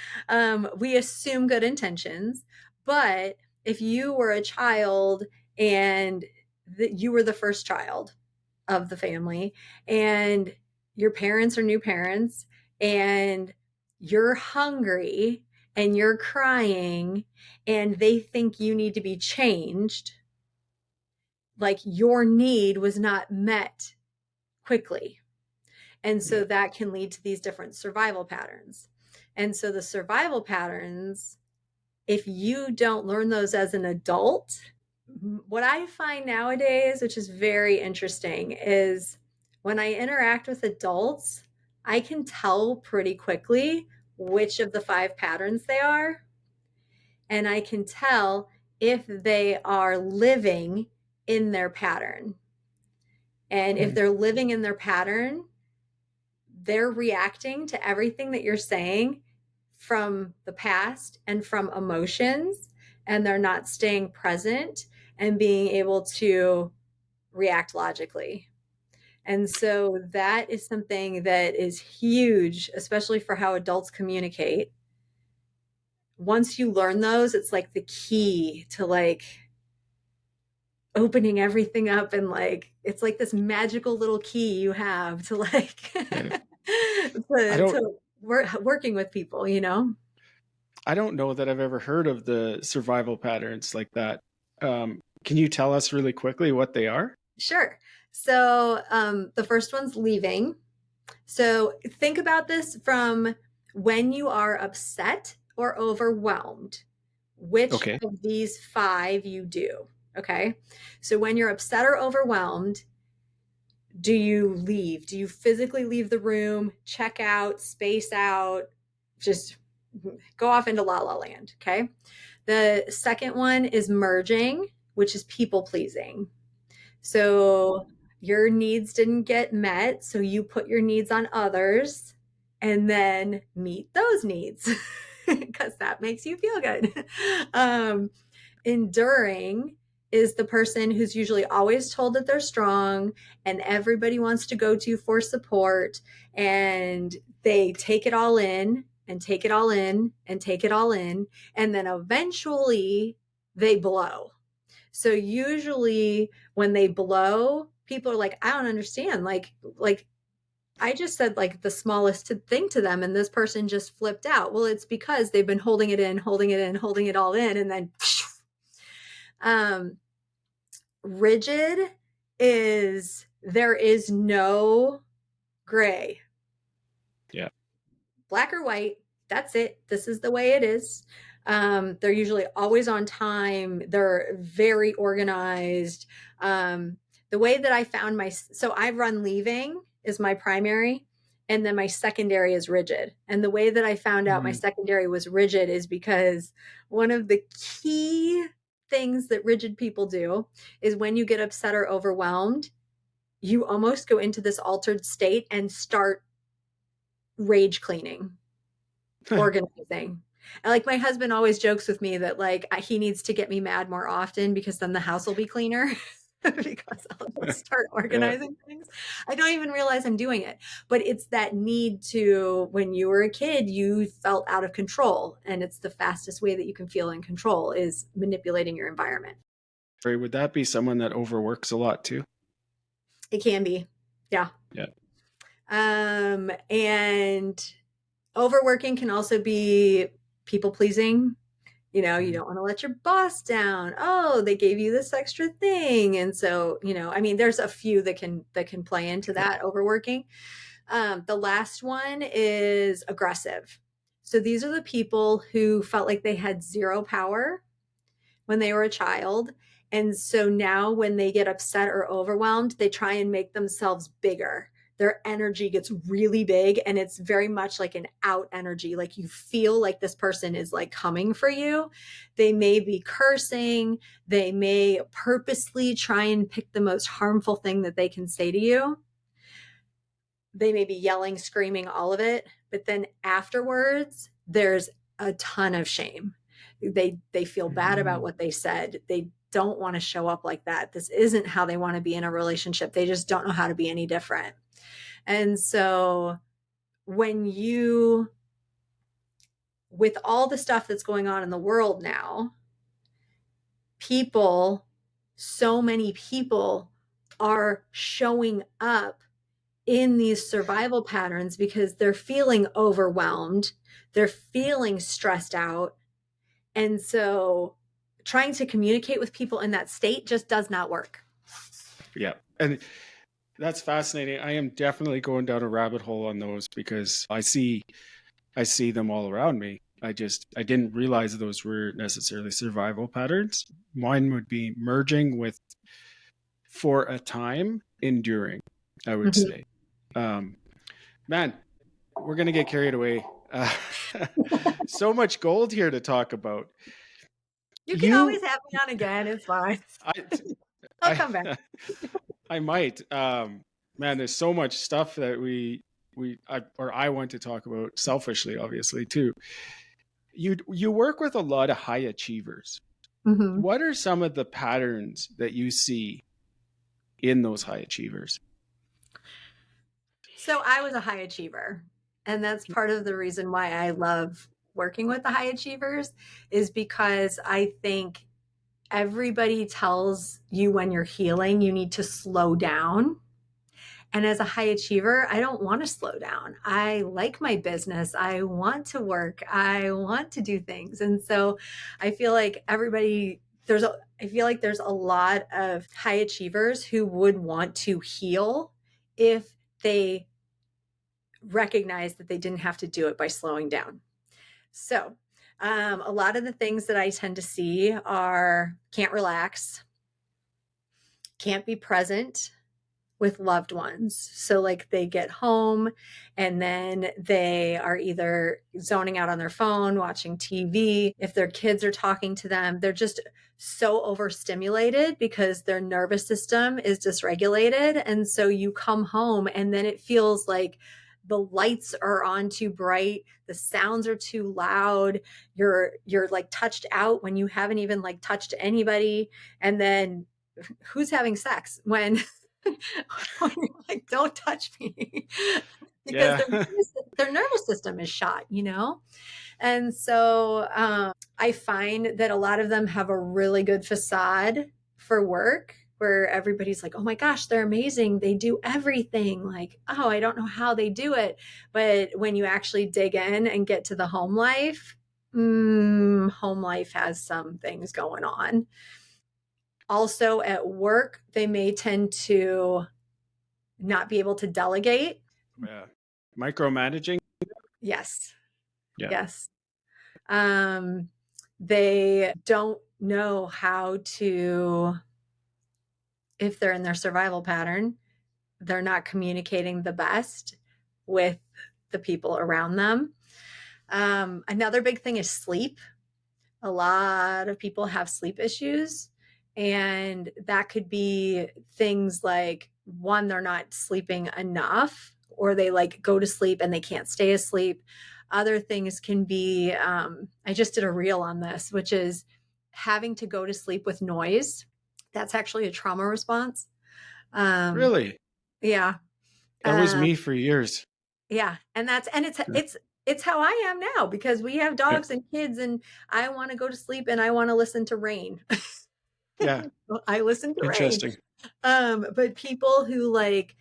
we assume good intentions. But if you were a child and you were the first child of the family and your parents are new parents and you're hungry and you're crying and they think you need to be changed, like your need was not met quickly. And so Yeah. that can lead to these different survival patterns. And so the survival patterns, if you don't learn those as an adult, what I find nowadays, which is very interesting, is when I interact with adults, I can tell pretty quickly which of the 5 patterns they are. And I can tell if they are living in their pattern. And if Mhm. they're living in their pattern, they're reacting to everything that you're saying from the past and from emotions, and they're not staying present and being able to react logically. And so that is something that is huge, especially for how adults communicate. Once you learn those, it's like the key to like opening everything up, and like it's like this magical little key you have to like Yeah. I to, don't to working with people, you know. I don't know that I've ever heard of the survival patterns like that. Can you tell us really quickly what they are? Sure. So the first one's leaving. So think about this from when you are upset or overwhelmed. Which Okay. of these 5 you do? Okay. So when you're upset or overwhelmed, do you leave? Do you physically leave the room, check out, space out, just go off into la la land? Okay. The second one is merging, which is people pleasing. So your needs didn't get met, so you put your needs on others and then meet those needs because that makes you feel good. Um, Enduring is the person who's usually always told that they're strong and everybody wants to go to for support, and they take it all in and take it all in and take it all in, and then eventually they blow. So usually when they blow, people are like, I don't understand. Like I just said like the smallest thing to them and this person just flipped out. Well, it's because they've been holding it in, holding it in, holding it all in, and then um rigid is there is no gray. Yeah. Black or white. That's it. This is the way it is. They're usually always on time. They're very organized. The way that I found so I run leaving is my primary, and then my secondary is rigid. And the way that I found out my Mhm. secondary was rigid is because one of the key things that rigid people do is when you get upset or overwhelmed, you almost go into this altered state and start rage cleaning, organizing. And like my husband always jokes with me that like he needs to get me mad more often because then the house will be cleaner. Because I'll just start Yeah. organizing things. I don't even realize I'm doing it. But it's that need to, when you were a kid, you felt out of control. And it's the fastest way that you can feel in control is manipulating your environment. Would that be someone that overworks a lot too? It can be. Yeah. Yeah. And Overworking can also be people pleasing. You don't want to let your boss down. Oh, they gave you this extra thing. And so, I mean, there's a few that can play into that overworking. The last one is aggressive. So these are the people who felt like they had zero power when they were a child. And so now when they get upset or overwhelmed, they try and make themselves bigger. Their energy gets really big, and it's very much like an out energy. Like you feel like this person is like coming for you. They may be cursing. They may purposely try and pick the most harmful thing that they can say to you. They may be yelling, screaming, all of it. But then afterwards, there's a ton of shame. They feel bad about what they said. They don't want to show up like that. This isn't how they want to be in a relationship. They just don't know how to be any different. And so when with all the stuff that's going on in the world now, so many people are showing up in these survival patterns because they're feeling overwhelmed, they're feeling stressed out. And so trying to communicate with people in that state just does not work. Yeah. And that's fascinating. I am definitely going down a rabbit hole on those because I see them all around me. I didn't realize those were necessarily survival patterns. Mine would be merging with, for a time, enduring, I would say. Man, we're going to get carried away. So much gold here to talk about. You can always have me on again. It's fine. I'll come back. I might. Man, there's so much stuff that I want to talk about selfishly, obviously, too. You work with a lot of high achievers. Mm-hmm. What are some of the patterns that you see in those high achievers? So I was a high achiever, and that's part of the reason why I love working with the high achievers, is because I think everybody tells you when you're healing, you need to slow down. And as a high achiever, I don't want to slow down. I like my business. I want to work. I want to do things. And so I feel like there's a lot of high achievers who would want to heal if they recognize that they didn't have to do it by slowing down. So a lot of the things that I tend to see are can't relax, can't be present with loved ones. So like they get home and then they are either zoning out on their phone, watching TV. If their kids are talking to them, they're just so overstimulated because their nervous system is dysregulated. And so you come home and then it feels like the lights are on too bright, the sounds are too loud, you're like touched out when you haven't even like touched anybody. And then who's having sex when you're like, don't touch me? Because their nervous system is shot, And so I find that a lot of them have a really good facade for work where everybody's like, oh my gosh, they're amazing. They do everything. Like, oh, I don't know how they do it. But when you actually dig in and get to the home life has some things going on. Also at work, they may tend to not be able to delegate. Yeah. Micromanaging. Yes. Yeah. Yes. They don't know how to, if they're in their survival pattern, they're not communicating the best with the people around them. Another big thing is sleep. A lot of people have sleep issues, and that could be things like, one, they're not sleeping enough, or they like go to sleep and they can't stay asleep. Other things can be, I just did a reel on this, which is having to go to sleep with noise. That's actually a trauma response. Really? Yeah. That was me for years. Yeah. And it's how I am now, because we have dogs and kids, and I want to go to sleep and I want to listen to rain. Yeah. I listen to Interesting. rain. But people who like,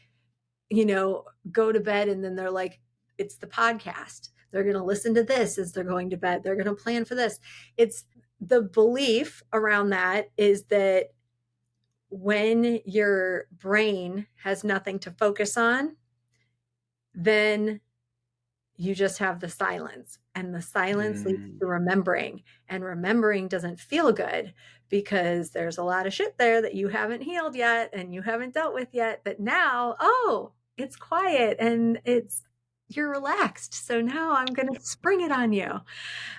go to bed and then they're like, it's the podcast. They're going to listen to this as they're going to bed. They're going to plan for this. It's the belief around that is that when your brain has nothing to focus on, then you just have the silence, and the silence leads to remembering, and remembering doesn't feel good because there's a lot of shit there that you haven't healed yet and you haven't dealt with yet. But now, oh, it's quiet and you're relaxed. So now I'm going to spring it on you.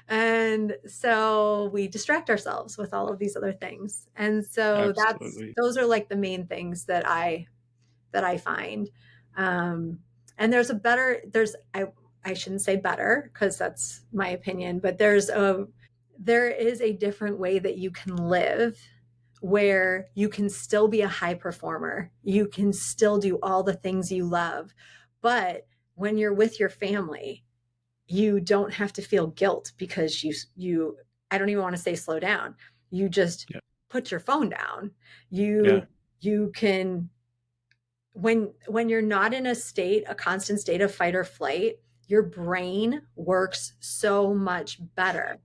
And so we distract ourselves with all of these other things. And so Absolutely. those are like the main things that I find. And I shouldn't say better because that's my opinion, but there is a different way that you can live where you can still be a high performer. You can still do all the things you love. But when you're with your family, you don't have to feel guilt because I don't even want to say slow down. You just put your phone down. You can, when you're not in a constant state of fight or flight, your brain works so much better.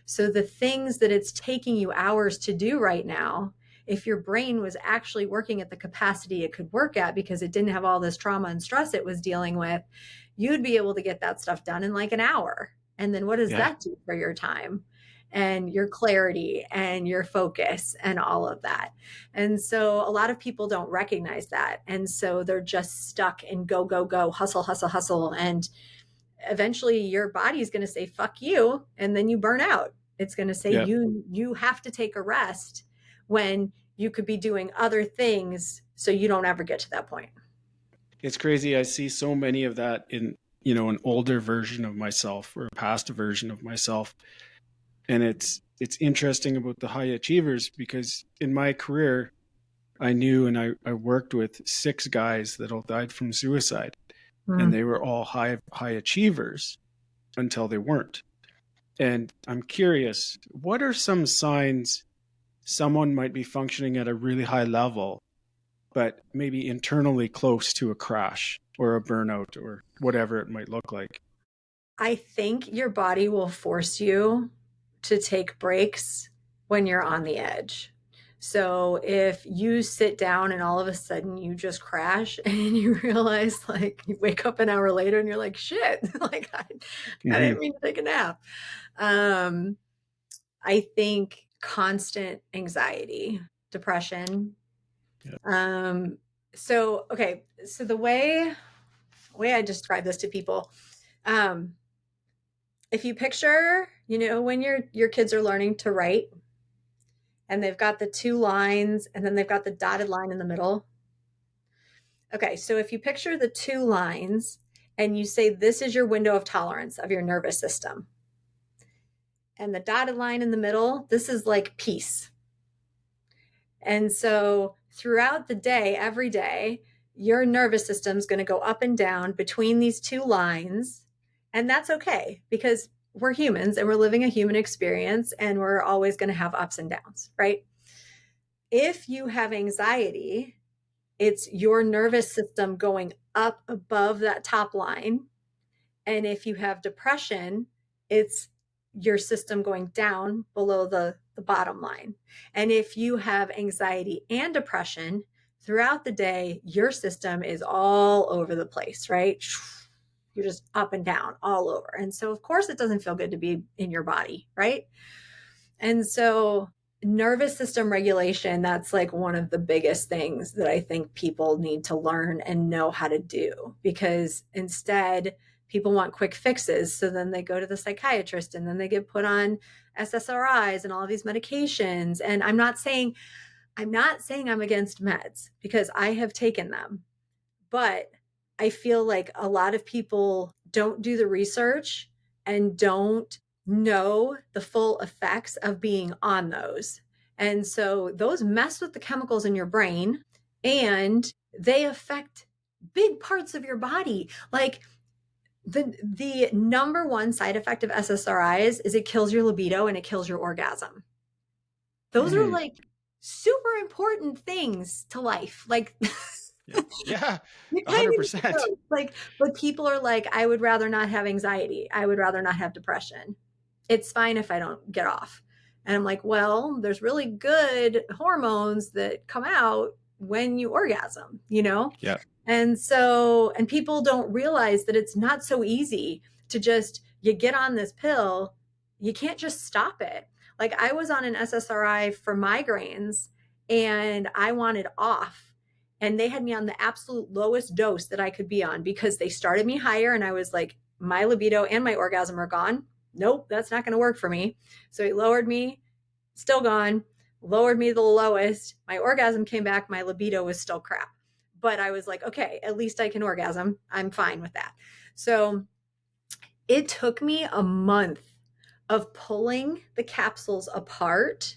So the things that it's taking you hours to do right now, if your brain was actually working at the capacity it could work at because it didn't have all this trauma and stress it was dealing with, you'd be able to get that stuff done in like an hour. And then what does that do for your time and your clarity and your focus and all of that? And so a lot of people don't recognize that. And so they're just stuck in go, go, go, hustle, hustle, hustle. And eventually your body's going to say, fuck you. And then you burn out. It's going to say you have to take a rest when you could be doing other things so you don't ever get to that point. It's crazy. I see so many of that in, an older version of myself or a past version of myself. And it's interesting about the high achievers because in my career, I knew and I worked with 6 guys that all died from suicide. And they were all high achievers until they weren't. And I'm curious, what are some signs someone might be functioning at a really high level, but maybe internally close to a crash or a burnout or whatever it might look like? I think your body will force you to take breaks when you're on the edge. So if you sit down and all of a sudden you just crash and you realize, like, you wake up an hour later and you're like, shit, like I didn't mean to take a nap. I think constant anxiety, depression. So the way I describe this to people, if you picture, when your kids are learning to write and they've got the 2 lines and then they've got the dotted line in the middle. Okay, so if you picture the 2 lines and you say this is your window of tolerance of your nervous system, and the dotted line in the middle, this is like peace. And so throughout the day, every day, your nervous system is going to go up and down between these 2 lines. And that's okay because we're humans and we're living a human experience and we're always going to have ups and downs, right? If you have anxiety, it's your nervous system going up above that top line. And if you have depression, it's your system going down below the bottom line. And if you have anxiety and depression throughout the day, your system is all over the place, right? You're just up and down all over. And so, of course, it doesn't feel good to be in your body, right? And so nervous system regulation, that's like one of the biggest things that I think people need to learn and know how to do, because instead people want quick fixes. So then they go to the psychiatrist and then they get put on SSRIs and all these medications. And I'm not saying I'm against meds because I have taken them, but I feel like a lot of people don't do the research and don't know the full effects of being on those. And so those mess with the chemicals in your brain and they affect big parts of your body. Like the number one side effect of SSRIs is it kills your libido and it kills your orgasm. Those are like super important things to life. Like Yeah. Yeah. You kind of need 100%. both. Like, but people are like, I would rather not have anxiety. I would rather not have depression. It's fine if I don't get off. And I'm like, well, there's really good hormones that come out when you orgasm, you know? Yeah. And so, and people don't realize that it's not so easy to just, you get on this pill, you can't just stop it. Like I was on an SSRI for migraines and I wanted off. And they had me on the absolute lowest dose that I could be on because they started me higher. And I was like, my libido and my orgasm are gone. Nope, that's not going to work for me. So he lowered me, still gone, lowered me to the lowest. My orgasm came back. My libido was still crap. But I was like, okay, at least I can orgasm. I'm fine with that. So it took me a month of pulling the capsules apart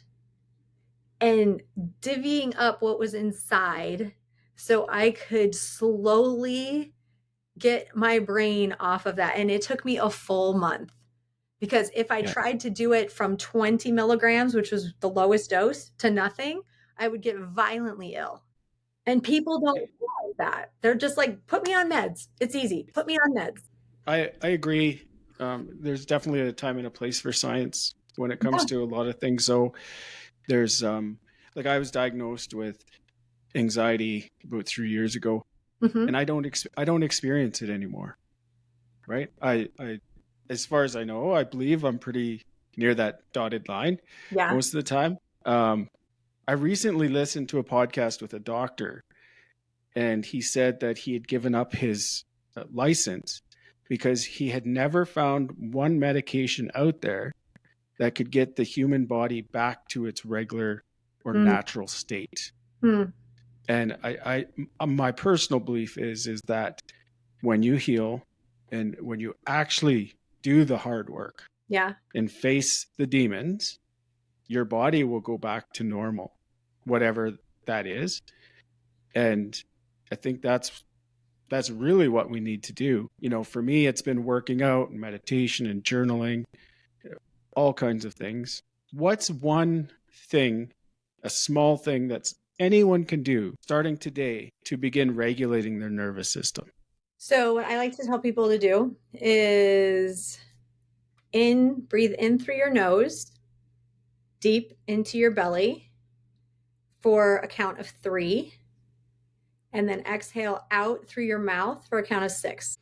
and divvying up what was inside so I could slowly get my brain off of that. And it took me a full month because if I Yeah. tried to do it from 20 milligrams, which was the lowest dose, to nothing, I would get violently ill. And people don't realize that. They're just like, put me on meds. It's easy. Put me on meds. I agree. There's definitely a time and a place for science when it comes Yeah. to a lot of things. So there's like I was diagnosed with anxiety about 3 years ago, Mm-hmm. and I don't experience it anymore. Right? I as far as I know, I believe I'm pretty near that dotted line Yeah. most of the time. I recently listened to a podcast with a doctor, and he said that he had given up his license because he had never found one medication out there that could get the human body back to its regular or natural state. Mm-hmm. And my personal belief is that when you heal and when you actually do the hard work Yeah. and face the demons, your body will go back to normal, whatever that is. And I think that's really what we need to do. You know, for me, it's been working out and meditation and journaling, all kinds of things. What's one thing, a small thing that anyone can do starting today to begin regulating their nervous system? So what I like to tell people to do is breathe in through your nose, deep into your belly for a count of 3, and then exhale out through your mouth for a count of 6.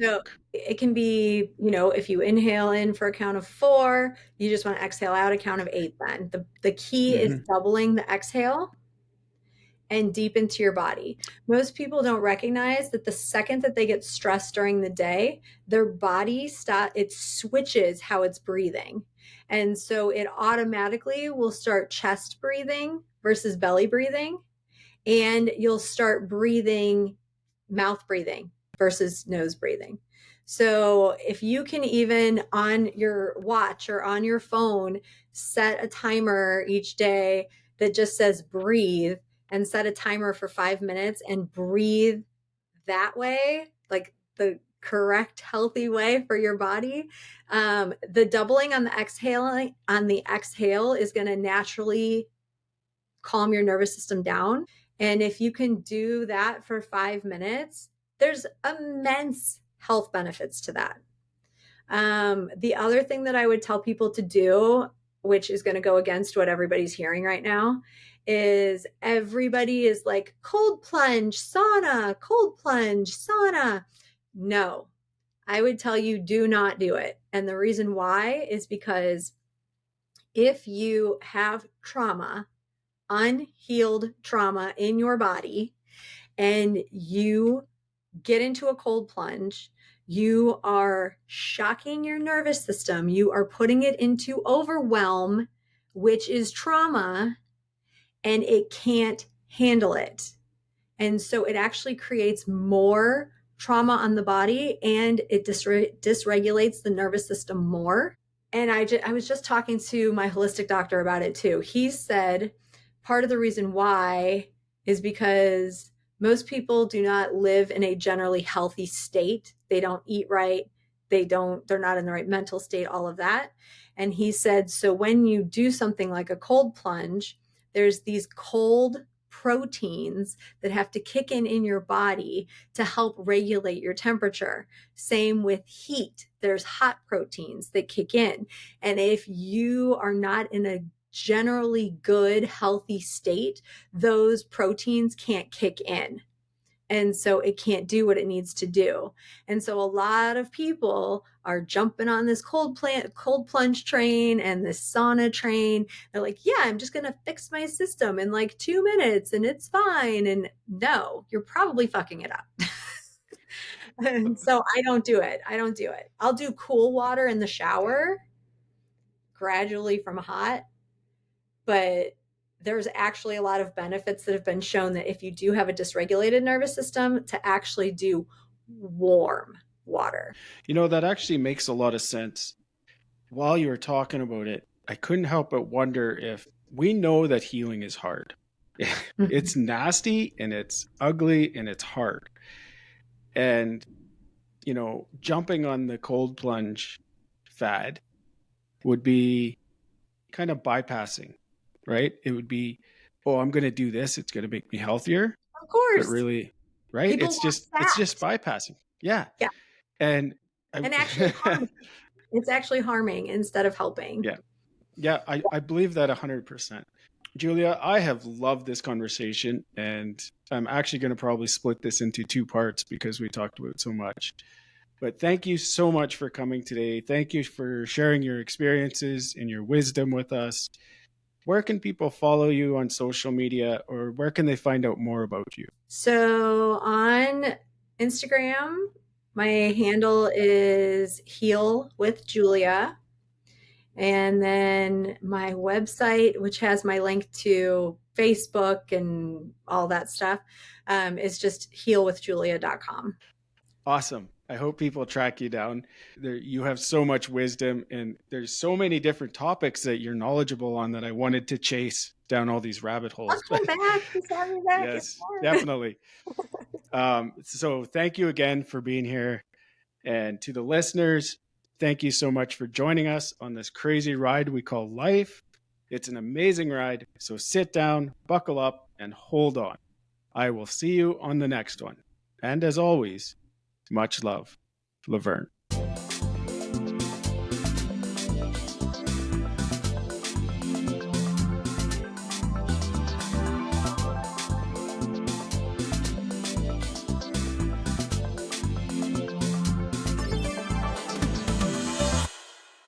So it can be, if you inhale in for a count of 4, you just want to exhale out a count of 8 then. The key is doubling the exhale and deep into your body. Most people don't recognize that the second that they get stressed during the day, their body it switches how it's breathing. And so it automatically will start chest breathing versus belly breathing. And you'll start breathing, mouth breathing versus nose breathing. So if you can even on your watch or on your phone, set a timer each day that just says breathe, and set a timer for 5 minutes and breathe that way, like the correct healthy way for your body. The doubling on the exhale is going to naturally calm your nervous system down. And if you can do that for 5 minutes, there's immense health benefits to that. The other thing that I would tell people to do, which is going to go against what everybody's hearing right now, is everybody is like cold plunge, sauna. No, I would tell you do not do it. And the reason why is because if you have trauma, unhealed trauma in your body, and you get into a cold plunge, you are shocking your nervous system. You are putting it into overwhelm, which is trauma, and it can't handle it. And so it actually creates more trauma on the body, and it dysregulates the nervous system more. And I was just talking to my holistic doctor about it too. He said part of the reason why is because most people do not live in a generally healthy state. They don't eat right. They're not in the right mental state, all of that. And he said, so when you do something like a cold plunge, there's these cold proteins that have to kick in your body to help regulate your temperature. Same with heat. There's hot proteins that kick in. And if you are not in a generally good, healthy state, those proteins can't kick in. And so it can't do what it needs to do. And so a lot of people are jumping on this cold plunge train and this sauna train. They're like, yeah, I'm just going to fix my system in like 2 minutes and it's fine. And no, you're probably fucking it up. And so I don't do it. I'll do cool water in the shower gradually from hot, but there's actually a lot of benefits that have been shown that if you do have a dysregulated nervous system, to actually do warm water. That actually makes a lot of sense. While you were talking about it, I couldn't help but wonder if we know that healing is hard. It's nasty and it's ugly and it's hard. And, jumping on the cold plunge fad would be kind of bypassing, right? It would be, oh, I'm going to do this. It's going to make me healthier. Of course. But really, right? People it's just bypassing. Yeah. Yeah. And actually it's actually harming instead of helping. Yeah. Yeah. I believe that 100%. Julia, I have loved this conversation, and I'm actually going to probably split this into 2 parts because we talked about so much. But thank you so much for coming today. Thank you for sharing your experiences and your wisdom with us. Where can people follow you on social media, or where can they find out more about you? So on Instagram, my handle is Heal with Julia. And then my website, which has my link to Facebook and all that stuff, is just healwithjulia.com. Awesome. I hope people track you down. You have so much wisdom, and there's so many different topics that you're knowledgeable on that I wanted to chase down all these rabbit holes. I'll come back. Just have me back. Yes, definitely. So thank you again for being here. And to the listeners, thank you so much for joining us on this crazy ride we call life. It's an amazing ride. So sit down, buckle up, and hold on. I will see you on the next one. And as always, much love, Laverne.